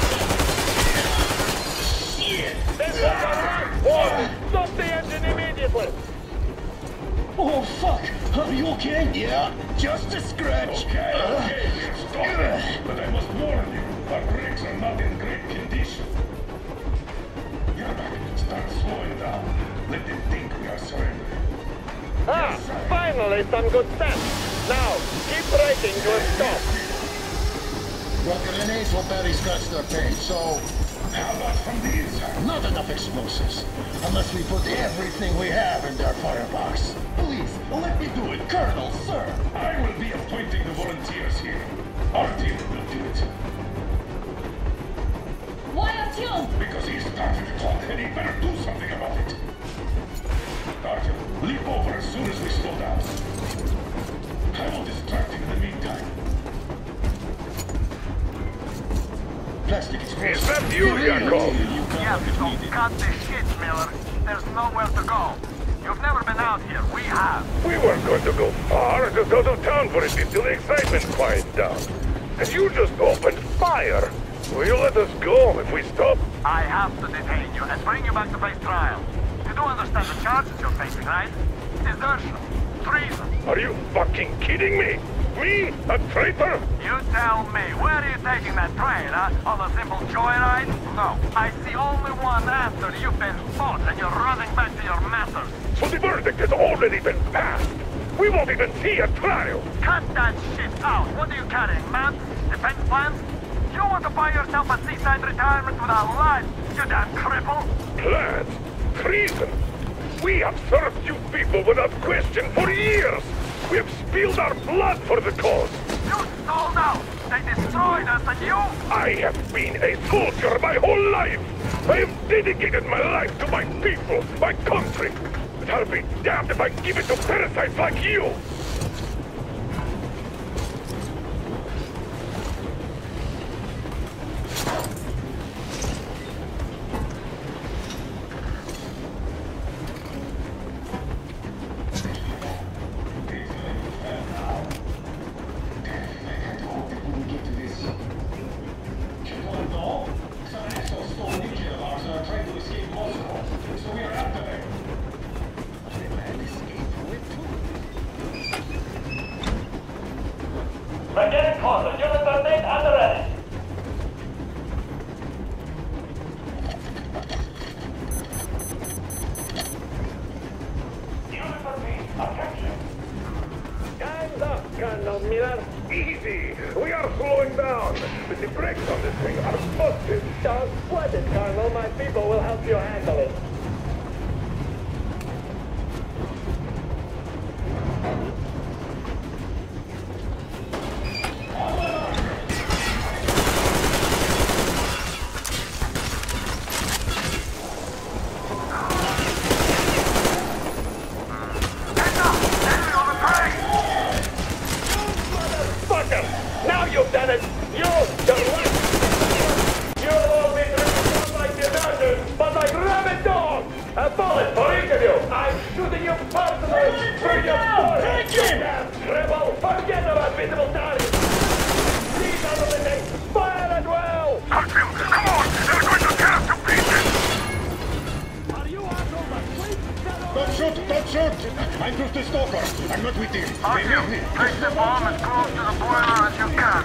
S18: Shit!
S12: This is a last warning. Stop the engine immediately.
S18: Oh, fuck! Are you okay? Yeah, just a scratch.
S7: Okay, stop it. But I must warn you, our brakes are not in great condition. Yermak, start slowing down. Let them think we are surrendering.
S15: Finally, some good sense. Now, keep braking to a stop.
S18: Well, grenades will barely scratch their paint, so... How about from the inside? Not enough explosives. Unless we put everything we have in their firebox. Please, let me do it, Colonel, sir.
S7: I will be appointing the volunteers here. Our team will do it.
S11: Why Artyom?
S7: Because he started to talk and he better do something about it. Artyom, leap over as soon as we slow down. I will distract him in the meantime.
S18: Plastic explosive.
S7: Is that you, Yakov?
S19: Yeah, so cut the shit, Miller. There's nowhere to go. You've never been out here. We have.
S7: We weren't going to go far, just out of town for a bit till the excitement quiets down. And you just opened fire. Will you let us go if we stop?
S19: I have to detain you and bring you back to face trial. You do understand the charges you're facing, right? Desertion. Treason.
S7: Are you fucking kidding me? Me? A traitor?
S19: You tell me, where are you taking that train, huh? On a simple joyride? No, I see only one answer. You've been fought and you're running back to your masters.
S7: So the verdict has already been passed. We won't even see a trial.
S19: Cut that shit out. What are you carrying, maps? Defense plans? You want to buy yourself a seaside retirement without life, you damn cripple?
S7: Plans? Treason? We have served you people without question for years. We have spilled our blood for the cause.
S19: You sold out. They destroyed us and you...
S7: I have been a soldier my whole life. I have dedicated my life to my people, my country. But I'll be damned if I give it to parasites like you.
S19: Lieutenant Carter, unit 13 at the ready. Unit 13, attention.
S7: Time's up, Colonel Miller. Easy. We are slowing down. But the brakes on this thing are busted.
S15: Don't sweat it, Colonel. My people will help you handle it.
S7: Now you've done it! You're right! You'll all be treated not like deserters, but like rabid dogs! A bullet for each of you! I'm shooting you personally through your story! Take him! Rebel, forget about visible targets! These are the things! Fire at will! Come on! They're going to tear us to pieces!
S19: Are you assholes asleep?
S18: Don't shoot! Don't shoot! I'm just a stalker. I'm not with him.
S19: Artyom, place the bomb as close to the boiler as you can.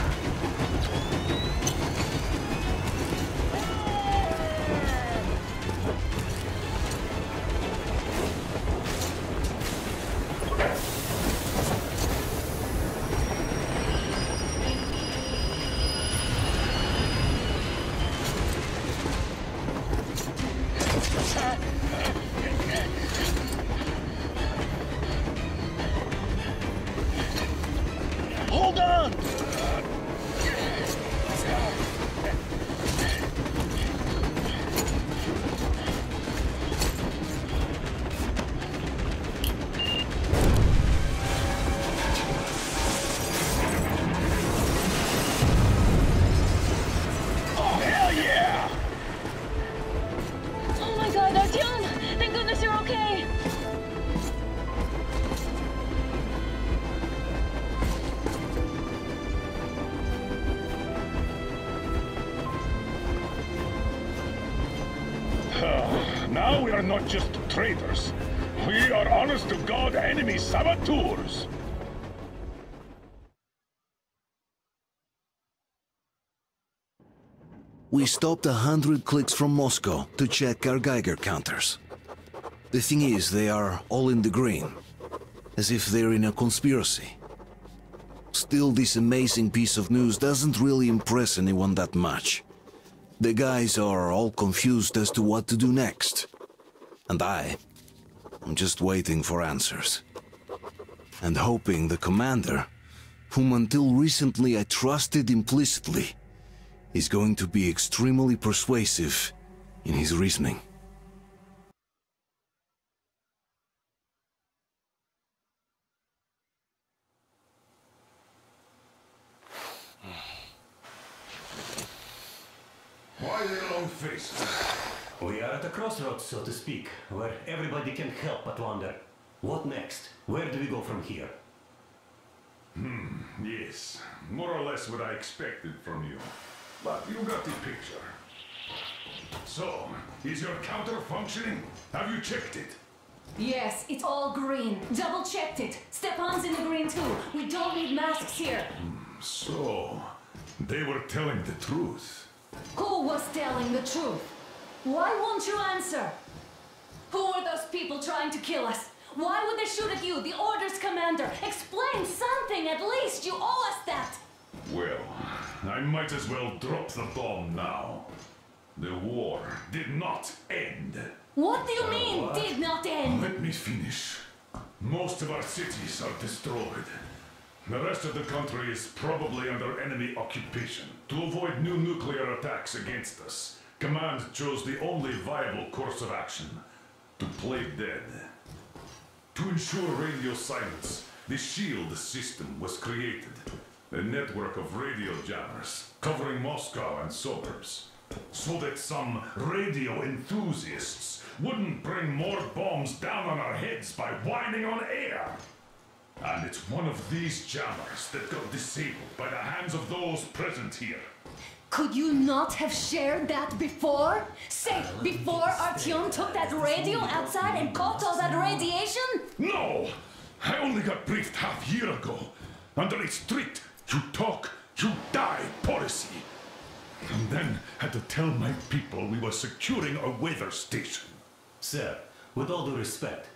S18: Hold on!
S19: Oh, hell yeah!
S11: Oh my god, Artyom! Thank goodness you're okay!
S7: Now we are not just traitors. We are honest-to-God enemy saboteurs.
S1: We stopped 100 clicks from Moscow to check our Geiger counters. The thing is, they are all in the green. as if they're in a conspiracy. Still, this amazing piece of news doesn't really impress anyone that much. The guys are all confused as to what to do next. And I'm just waiting for answers. And hoping the commander, whom until recently I trusted implicitly, is going to be extremely persuasive in his reasoning.
S7: Why the long faces?
S20: We are at a crossroads, so to speak, where everybody can help but wonder. What next? Where do we go from here?
S7: Yes. More or less what I expected from you. But you got the picture. So, is your counter functioning? Have you checked it?
S6: Yes, it's all green. Double-checked it. Stepan's in the green too. We don't need masks here.
S7: So, they were telling the truth.
S6: Who was telling the truth? Why won't you answer? Who are those people trying to kill us? Why would they shoot at you, the Order's commander? Explain something, at least! You owe us that!
S7: Well, I might as well drop the bomb now. The war did not end.
S6: What do you mean, did not end?
S7: Let me finish. Most of our cities are destroyed. The rest of the country is probably under enemy occupation. To avoid new nuclear attacks against us, Command chose the only viable course of action: to play dead. To ensure radio silence, the SHIELD system was created. A network of radio jammers covering Moscow and suburbs. So that some radio enthusiasts wouldn't bring more bombs down on our heads by whining on air. And it's one of these jammers that got disabled by the hands of those present here.
S6: Could you not have shared that before? Say, before Artyom took that radio outside and caught all that radiation?
S7: No! I only got briefed half year ago. Under a strict, you talk, you die policy. And then had to tell my people we were securing a weather station.
S20: Sir, with all due respect,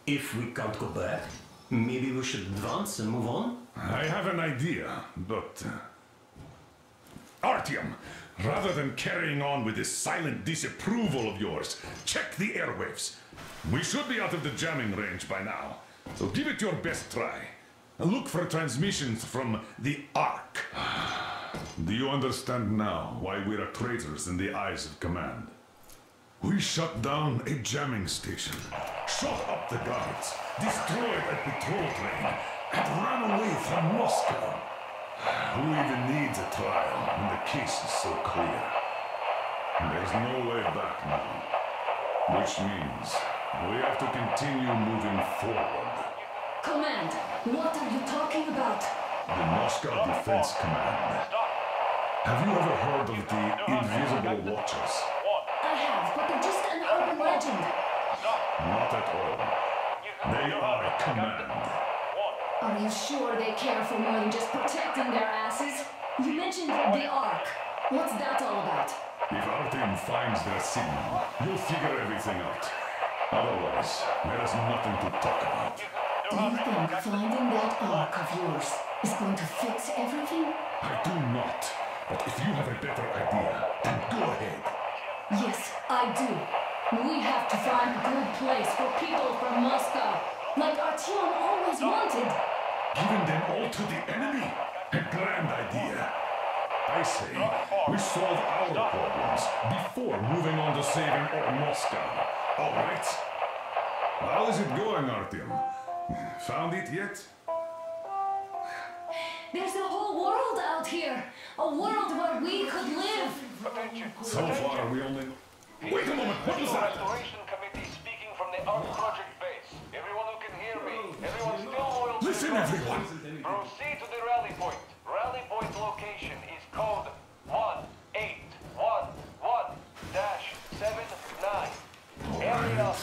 S20: if we can't go back, maybe we should advance and move on?
S7: I have an idea, but... Artyom, rather than carrying on with this silent disapproval of yours, check the airwaves. We should be out of the jamming range by now, so give it your best try. Look for transmissions from the Ark. Do you understand now why we are traitors in the eyes of Command? We shut down a jamming station, shot up the guards, destroyed a patrol train, and ran away from Moscow. Who even needs a trial when the case is so clear? There's no way back now. Which means we have to continue moving forward.
S6: Command, what are you talking about?
S7: The Moscow Defense Command. Have you ever heard of the Invisible Watchers?
S6: I have, but they're just an urban legend.
S7: Not at all. They are a command.
S6: Are you sure they care for more than just protecting their asses? You mentioned the Ark. What's that all about?
S7: If Artyom finds their signal, you'll figure everything out. Otherwise, there is nothing to talk about.
S6: Do you think finding that Ark of yours is going to fix everything?
S7: I do not. But if you have a better idea, then go ahead.
S6: Yes, I do. We have to find a good place for people from Moscow, like Artyom always wanted.
S7: Giving them all to the enemy? A grand idea. I say, we solve our problems before moving on to saving all Moscow. All right? How is it going, Artyom? Found it yet?
S6: There's a whole world out here. A world where we could live.
S7: So far, we only... Wait a moment, what was that?
S19: Restoration committee speaking from the Ark Project base. Everyone who can hear me, everyone still loyal to
S7: Listen,
S19: the
S7: everyone!
S19: Proceed to the rally point. Rally point location is code 1811-79. Area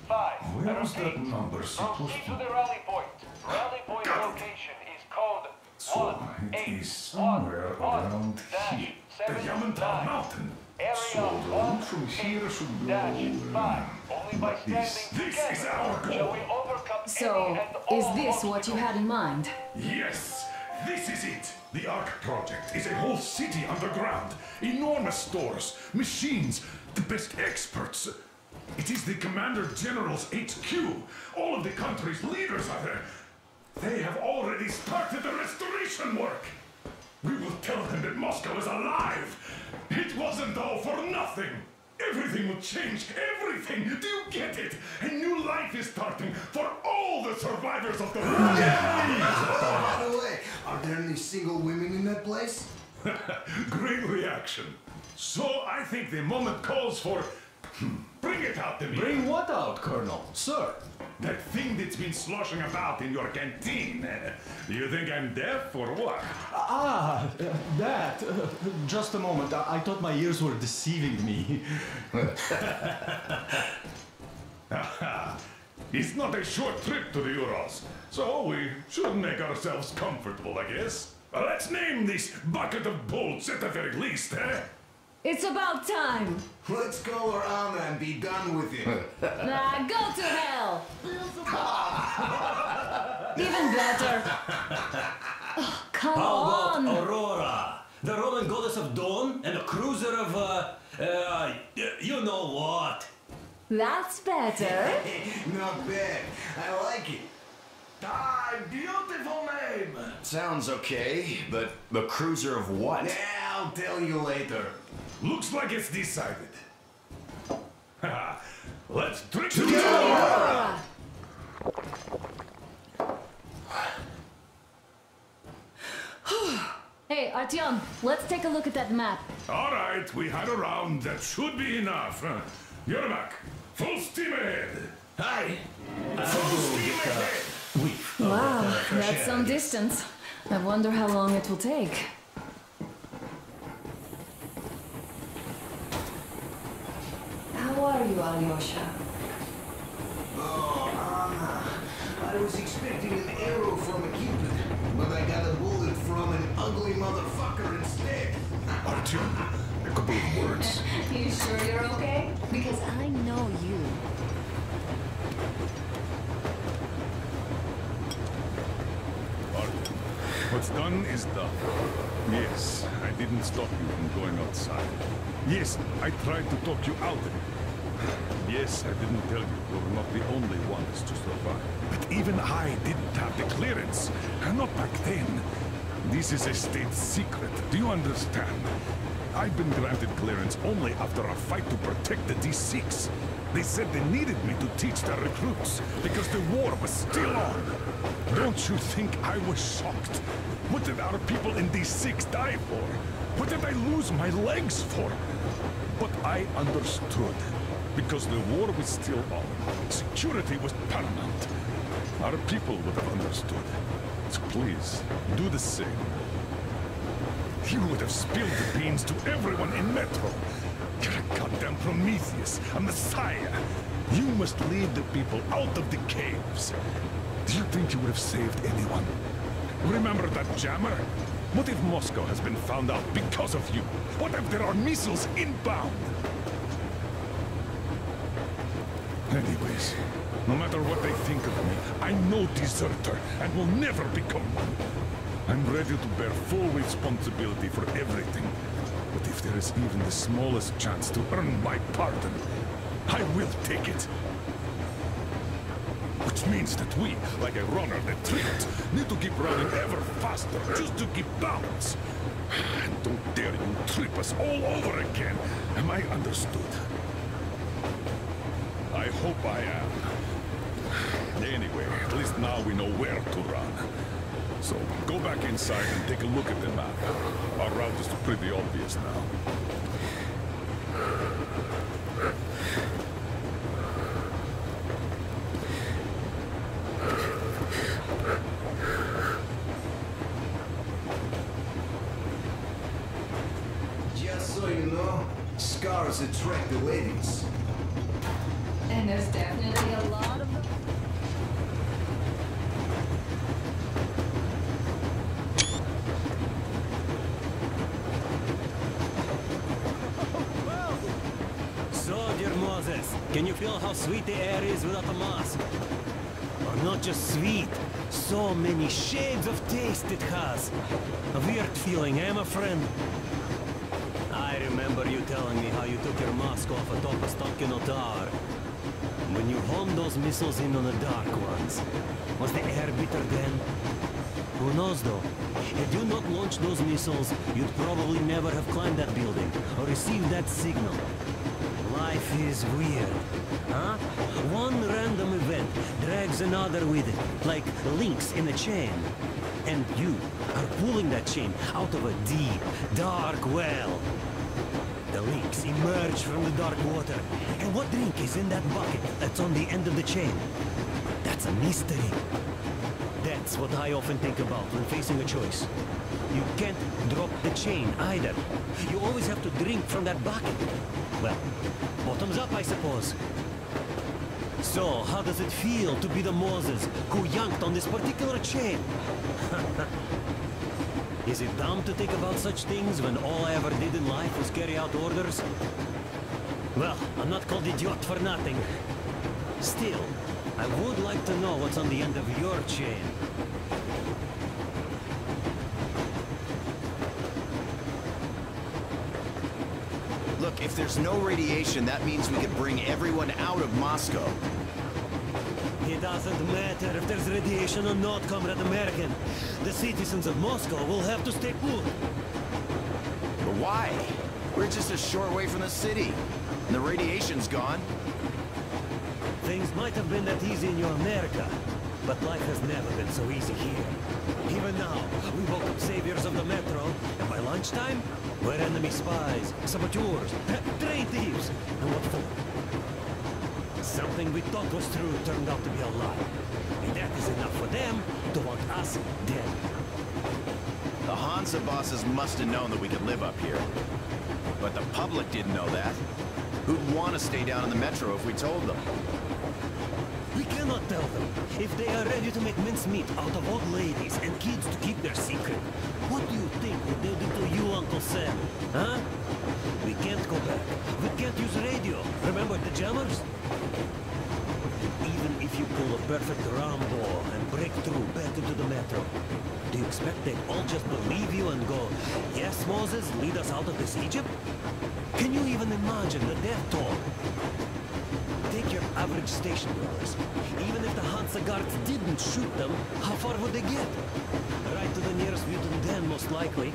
S19: 18-5.
S7: Where was that number supposed
S19: Proceed
S7: to
S19: to the rally point. Rally point location is code
S7: So, it is somewhere around here. The Yamantau Mountain.
S19: Area 1-5. Only by standing together shall we overcome
S6: So, is this what you had in mind?
S7: Yes, this is it. The Ark Project is a whole city underground. Enormous stores, machines, the best experts. It is the Commander General's HQ. All of the country's leaders are there. They have already started the restoration work. We will tell them that Moscow is alive. It wasn't all for nothing. Everything will change. Everything. Do you get it? A new life is starting for all the survivors of the war.
S21: By the way, are there any single women in that place?
S7: Great reaction. So I think the moment calls for... Bring it out to me.
S2: Bring what out, Colonel? Sir?
S7: That thing that's been sloshing about in your canteen. You think I'm deaf or what?
S2: That. Just a moment. I thought my ears were deceiving me.
S7: It's not a short trip to the Urals, so we should make ourselves comfortable, I guess. Let's name this bucket of bolts at the very least, eh?
S6: It's about time!
S21: Let's call her Anna and be done with it.
S6: Nah, go to hell! Even better. Oh, come on!
S20: How about Aurora? The Roman goddess of dawn and a cruiser of, you know what?
S6: That's better.
S21: Not bad. I like it.
S4: Ah, beautiful name!
S14: Sounds okay, but the cruiser of what?
S21: Yeah, I'll tell you later.
S7: Looks like it's decided. Let's drink
S6: to Aurora! Hey, Artyom, let's take a look at that map.
S7: All right, we had a round. That should be enough. Yermak, full steam ahead.
S20: Hi.
S7: Full steam ahead.
S6: Wow, that's some distance. I wonder how long it will take. How are you, Alyosha?
S21: Oh, Anna. I was expecting an arrow from a Cupid, but I got a bullet from an ugly motherfucker instead.
S7: Artyom, a couple of words.
S6: You sure you're okay? Because I know you.
S7: What's done is done. Yes, I didn't stop you from going outside. Yes, I tried to talk you out of it. Yes, I didn't tell you you're not the only ones to survive. But even I didn't have the clearance. And not back then. This is a state secret. Do you understand? I've been granted clearance only after a fight to protect the D6. They said they needed me to teach their recruits, because the war was still on. Don't you think I was shocked? What did our people in D6 die for? What did I lose my legs for? But I understood, because the war was still on. Security was paramount. Our people would have understood. So please, do the same. You would have spilled the beans to everyone in Metro. You're a goddamn Prometheus, a messiah. You must lead the people out of the caves. Do you think you would have saved anyone? Remember that jammer? What if Moscow has been found out because of you? What if there are missiles inbound? Anyways, no matter what they think of me, I'm no deserter and will never become one. I'm ready to bear full responsibility for everything. But if there is even the smallest chance to earn my pardon, I will take it. Which means that we, like a runner that tripped, need to keep running ever faster just to keep balance. And don't dare you trip us all over again. Am I understood? I hope I am. Anyway, at least now we know where to run. So, go back inside and take a look at the map. Our route is pretty obvious now.
S21: Just so you know, scars attract the ladies.
S6: And there's definitely a lot of them.
S20: Moses, can you feel how sweet the air is without a mask? Or not just sweet, so many shades of taste it has. A weird feeling, eh, my friend? I remember you telling me how you took your mask off atop a Stonkino Tower. When you homed those missiles in on the Dark Ones, was the air bitter then? Who knows though? Had you not launched those missiles, you'd probably never have climbed that building, or received that signal. Life is weird, huh? One random event drags another with it, like links in a chain. And you are pulling that chain out of a deep, dark well. The links emerge from the dark water. And what drink is in that bucket that's on the end of the chain? That's a mystery. That's what I often think about when facing a choice. You can't drop the chain either. You always have to drink from that bucket. Well, bottoms up, I suppose. So, how does it feel to be the Moses who yanked on this particular chain? Is it dumb to think about such things when all I ever did in life was carry out orders? Well, I'm not called idiot for nothing. Still, I would like to know what's on the end of your chain.
S10: Look, if there's no radiation, that means we could bring everyone out of Moscow.
S20: It doesn't matter if there's radiation or not, Comrade American. The citizens of Moscow will have to stay put.
S10: But why? We're just a short way from the city, and the radiation's gone.
S20: Things might have been that easy in your America, but life has never been so easy here. Even now, we woke up saviors of the metro, and by lunchtime, we're enemy spies, saboteurs, train thieves, and what for? Something we thought was true turned out to be a lie. And that is enough for them to want us dead.
S10: The Hansa bosses must have known that we could live up here. But the public didn't know that. Who'd want to stay down in the metro if we told them?
S20: We cannot tell them. If they are ready to make mincemeat out of old ladies and kids to keep their secret, what do you think they'll do to you, Uncle Sam? Huh? We can't go back. We can't use radio. Remember the jammers? Even if you pull a perfect Rambo and break through back into the metro, do you expect they'd all just believe you and go, yes, Moses, lead us out of this Egypt? Can you even imagine the death toll? Take your average station dwellers. Even if the Hansa guards didn't shoot them, how far would they get? Right to the nearest mutant den, most likely.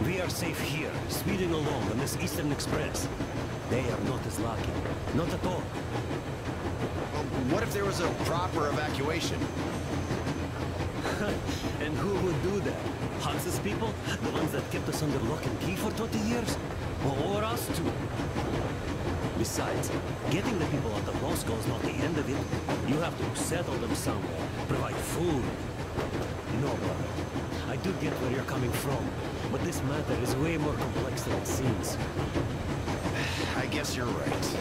S20: We are safe here, speeding along on this Eastern Express. They are not as lucky. Not at all.
S10: What if there was a proper evacuation?
S20: And who would do that? Hansa's people? The ones that kept us under lock and key for 20 years? Or us too? Besides, getting the people out of Moscow is not the end of it. You have to settle them somewhere, provide food. No, brother. I do get where you're coming from, but this matter is way more complex than it seems.
S10: I guess you're right.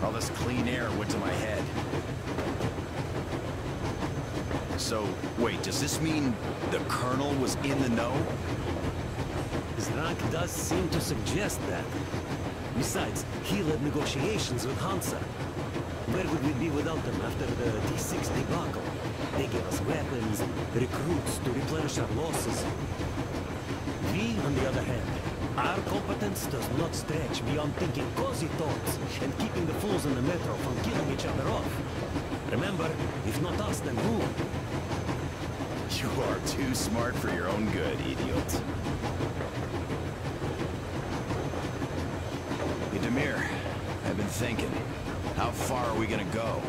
S10: All this clean air went to my head. So, wait, does this mean the Colonel was in the know?
S20: His rank does seem to suggest that. Besides, he led negotiations with Hansa. Where would we be without them after the D6 debacle? They gave us weapons and recruits to replenish our losses. We, on the other hand, our competence does not stretch beyond thinking cozy thoughts and keeping the fools in the metro from killing each other off. Remember, if not us, then who?
S10: You are too smart for your own good, idiot. Hey, Demir, I've been thinking. How far are we gonna go?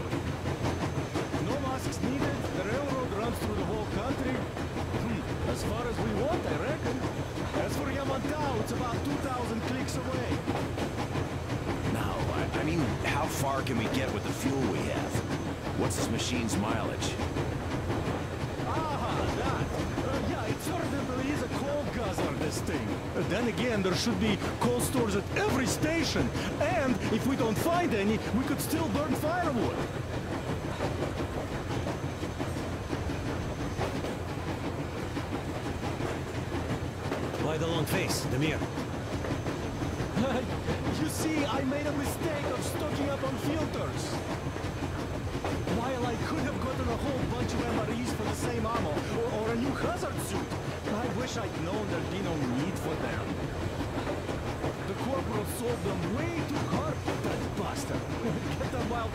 S17: No masks needed. The railroad runs through the whole country. As far as we want, I reckon. As for Yamantau, it's about 2,000 clicks away.
S10: No, I mean, how far can we get with the fuel we have? What's this machine's mileage?
S17: Yeah, it certainly is a coal guzzler, this thing. Then again, there should be coal stores at every station. And if we don't find any, we could still burn firewood.
S20: Why the long face, Demir?
S17: You see, I made a mistake of stocking up on field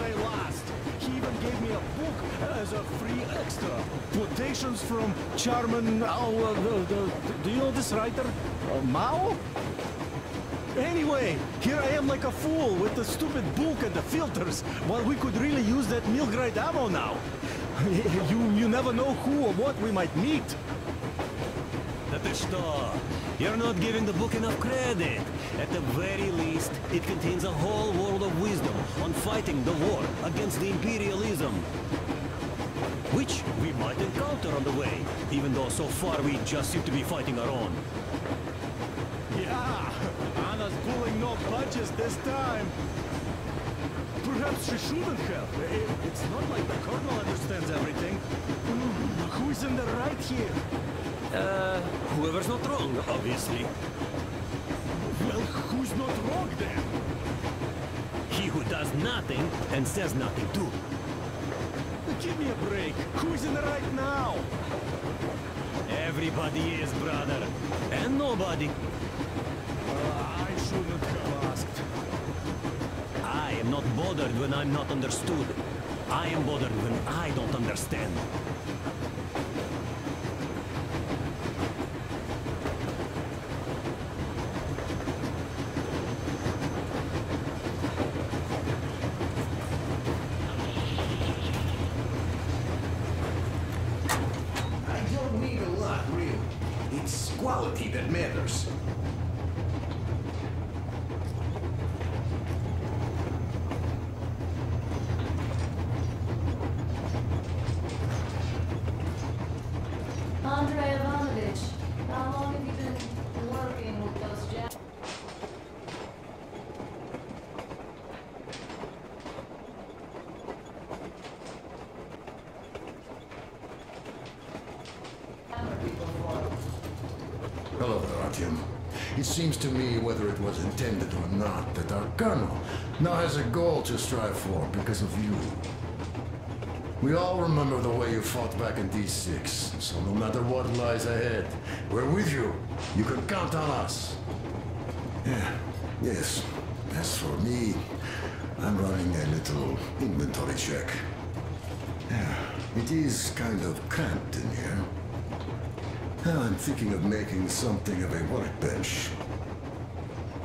S17: Andre last. He even gave me a book as a free extra. Quotations from Charman... do you know this writer? Mao? Anyway, here I am like a fool with the stupid book and the filters, while we could really use that Milgrite ammo now. You never know who or what we might meet.
S20: You're not giving the book enough credit. At the very least, it contains a whole world of wisdom on fighting the war against the imperialism. Which we might encounter on the way, even though so far we just seem to be fighting our own.
S17: Yeah, Anna's pulling no punches this time. Perhaps she shouldn't have. It's not like the Colonel understands everything. Who's in the right here?
S20: Whoever's not wrong, obviously.
S17: Well, who's not wrong then?
S20: He who does nothing and says nothing too.
S17: Give me a break. Who's in the right now?
S20: Everybody is, brother. And nobody.
S17: I shouldn't have asked.
S20: I am not bothered when I'm not understood. I am bothered when I don't understand.
S21: Quality that matters.
S6: Andrei Ivanovich, how long have you been working with those jacks?
S18: Hello there, Artyom. It seems to me, whether it was intended or not, that our Colonel now has a goal to strive for because of you. We all remember the way you fought back in D6, so no matter what lies ahead, we're with you. You can count on us. Yes. As for me, I'm running a little inventory check. It is kind of cramped in here. I'm thinking of making something of a workbench.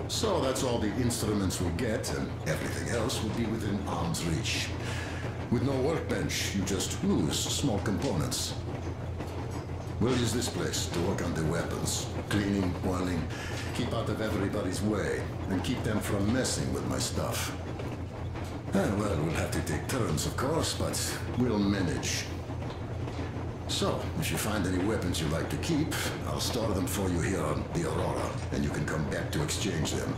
S18: So that's all the instruments we get, and everything else will be within arm's reach. With no workbench, you just lose small components. We'll use this place to work on the weapons. Cleaning, oiling, keep out of everybody's way, and keep them from messing with my stuff. Well, we'll have to take turns, of course, but we'll manage. So, if you find any weapons you'd like to keep, I'll store them for you here on the Aurora, and you can come back to exchange them.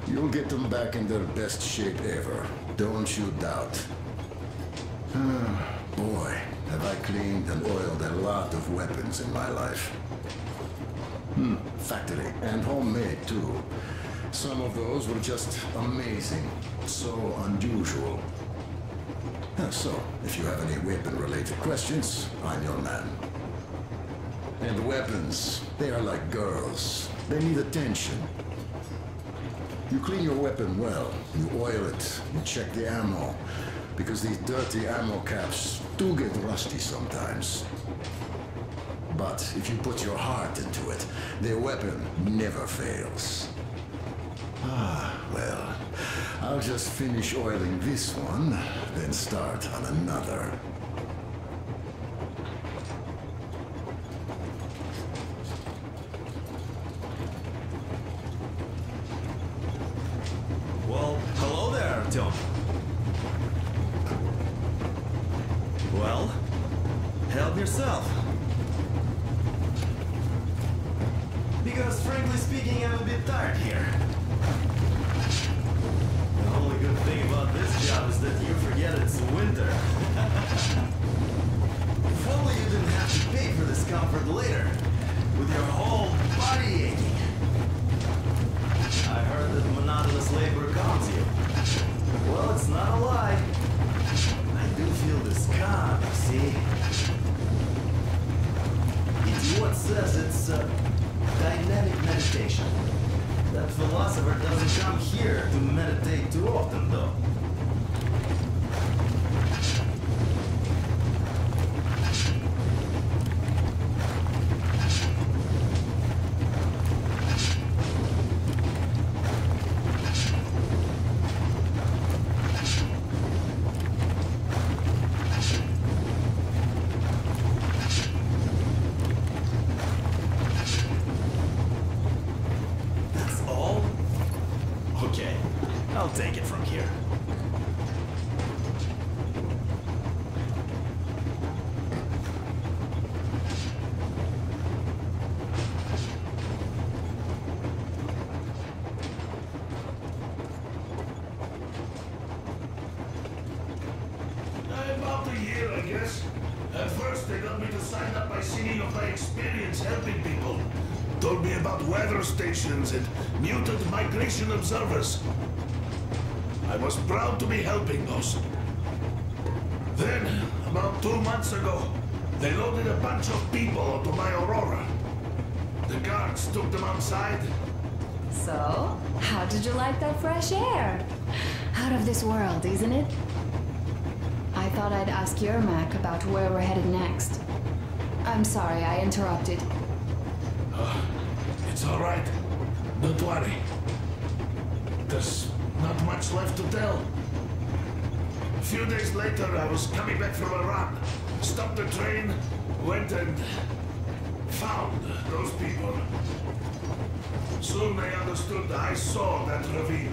S18: You'll get them back in their best shape ever. Don't you doubt. Boy, have I cleaned and oiled a lot of weapons in my life. Factory, and homemade too. Some of those were just amazing. So unusual. So, if you have any weapon-related questions, I'm your man. And weapons, they are like girls. They need attention. You clean your weapon well, you oil it, you check the ammo, because these dirty ammo caps do get rusty sometimes. But if you put your heart into it, the weapon never fails. Well, I'll just finish oiling this one, then start on another.
S5: Well, hello there, Artyom. Well, help yourself. Because frankly speaking, I'm a bit tired here. The only good thing about this job is that you forget it's winter. If only you didn't have to pay for this comfort later, with your whole body aching. I heard that monotonous labor calms you. Well, it's not a lie. I do feel this calm, you see. Idiot says it's dynamic meditation. That philosopher doesn't come here to meditate too often, though. I'll take it from here.
S21: About a year, I guess. At first, they got me to sign up by singing of my experience helping people. Told me about weather stations and mutant migration observers. I was proud to be helping those. Then, about 2 months ago, they loaded a bunch of people onto my Aurora. The guards took them outside.
S13: So, how did you like that fresh air?
S6: Out of this world, isn't it? I thought I'd ask Yermak about where we're headed next. I'm sorry I interrupted.
S21: It's all right. Don't worry. There's not much left to tell. A few days later, I was coming back from a run. Stopped the train, went and found those people. Soon they understood I saw that ravine.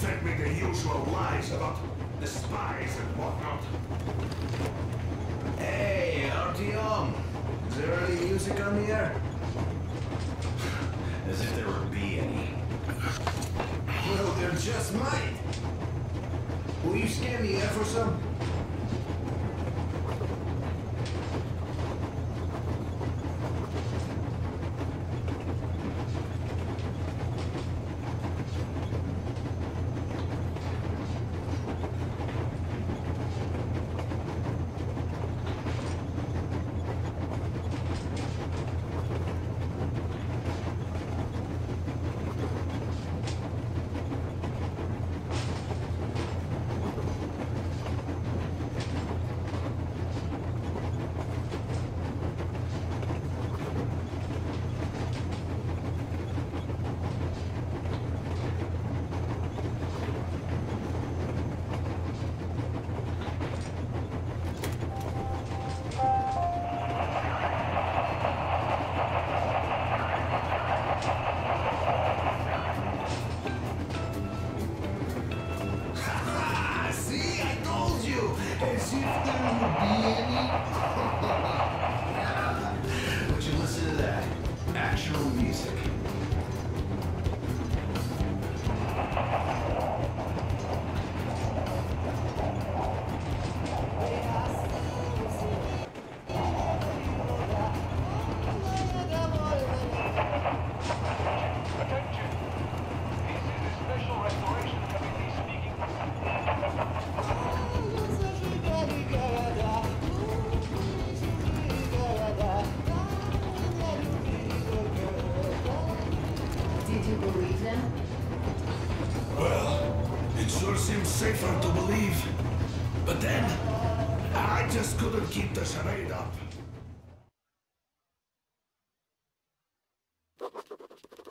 S21: Fed me the usual lies about the spies and whatnot.
S5: Hey, Artyom! Is there any music on the air? As if there would be any. Well, there just might. Will you scan the air for some? Would you listen to that? Actual music.
S6: Did you believe them?
S21: Well, it sure seems safer to believe. But then, I just couldn't keep the charade up.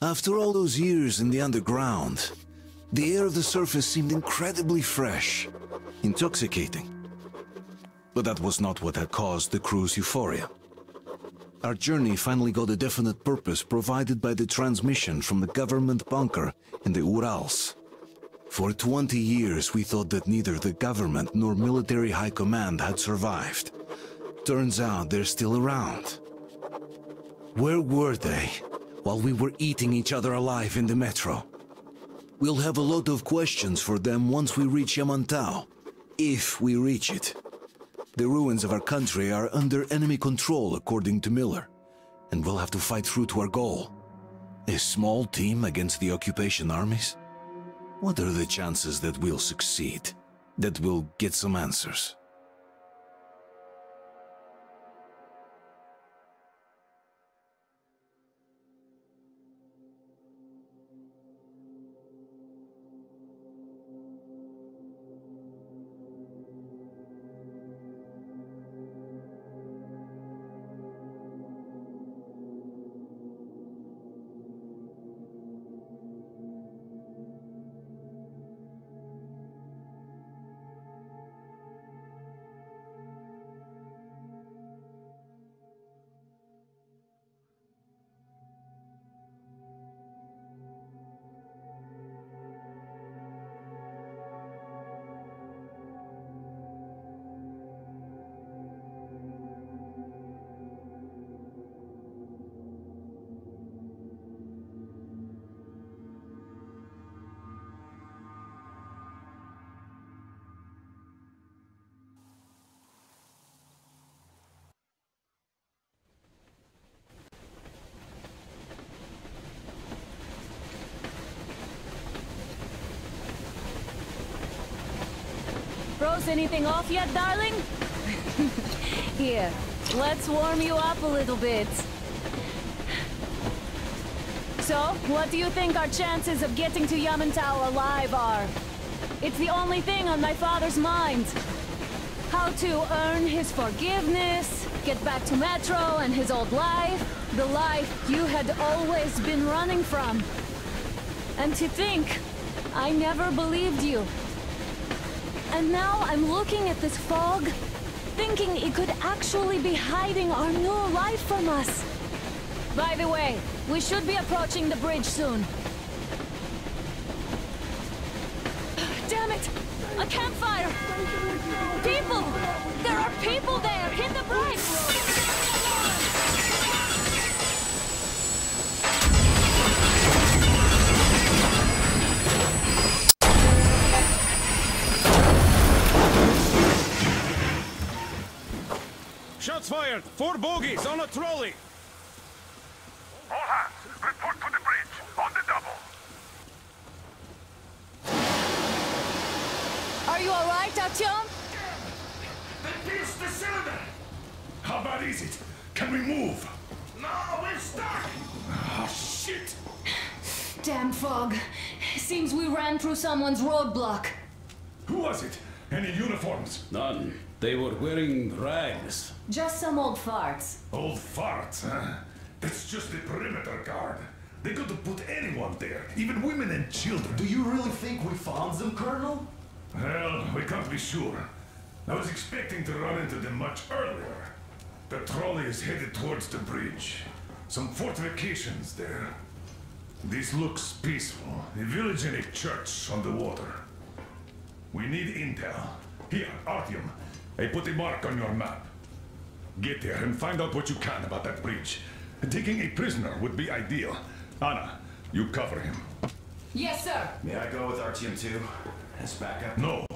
S1: After all those years in the underground, the air of the surface seemed incredibly fresh, intoxicating. But that was not what had caused the crew's euphoria. Our journey finally got a definite purpose provided by the transmission from the government bunker in the Urals. For 20 years we thought that neither the government nor military high command had survived. Turns out they're still around. Where were they while we were eating each other alive in the metro? We'll have a lot of questions for them once we reach Yamantau, if we reach it. The ruins of our country are under enemy control, according to Miller, and we'll have to fight through to our goal. A small team against the occupation armies? What are the chances that we'll succeed? That we'll get some answers?
S6: froze anything off yet, darling? Here, let's warm you up a little bit. So, what do you think our chances of getting to Yamantau alive are? It's the only thing on my father's mind. How to earn his forgiveness, get back to Metro and his old life, the life you had always been running from. And to think, I never believed you. And now I'm looking at this fog, thinking it could actually be hiding our new life from us. By the way, we should be approaching the bridge soon. Damn it! A campfire! People! There are people there! Hit the brakes!
S17: Shots fired! 4 bogies on a trolley!
S7: All hands, report to the bridge, on the double.
S6: Are you alright, Artyom?
S7: They pierced the cylinder! How bad is it? Can we move? No, we're stuck! Ah, shit!
S6: Damn fog. Seems we ran through someone's roadblock.
S7: Who was it? Any uniforms?
S8: None. They were wearing rags.
S13: Just some old farts.
S7: Old farts, huh? That's just the perimeter guard. They could have put anyone there, even women and children.
S5: Do you really think we found them, Colonel?
S7: Well, we can't be sure. I was expecting to run into them much earlier. The trolley is headed towards the bridge. Some fortifications there. This looks peaceful. A village and a church on the water. We need intel. Here, Artyom. I put a mark on your map. Get there and find out what you can about that bridge. Taking a prisoner would be ideal. Anna, you cover him.
S13: Yes, sir.
S5: May I go with Artyom too? As backup?
S7: No.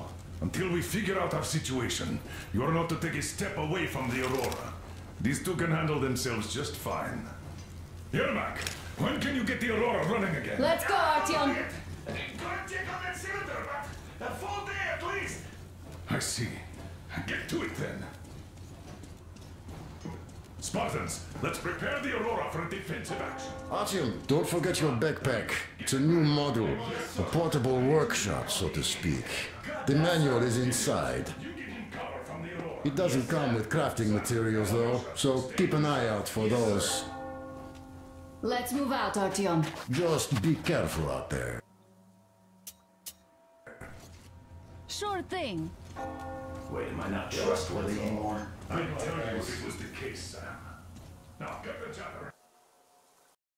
S7: Until we figure out our situation, you are not to take a step away from the Aurora. These two can handle themselves just fine. Yermak, when can you get the Aurora running again?
S13: Let's go, Artyom.
S7: Go and check on that cylinder, but a full day at least. I see. Get to it then. Spartans, let's prepare the Aurora for a defensive action.
S18: Artyom, don't forget your backpack. It's a new model. A portable workshop, so to speak. The manual is inside. It doesn't come with crafting materials, though, so keep an eye out for those.
S13: Let's move out, Artyom.
S18: Just be careful out there.
S6: Sure thing.
S5: Wait, am I not trustworthy anymore?
S7: I tell you if it was the case, Sam. Now, get the jabber.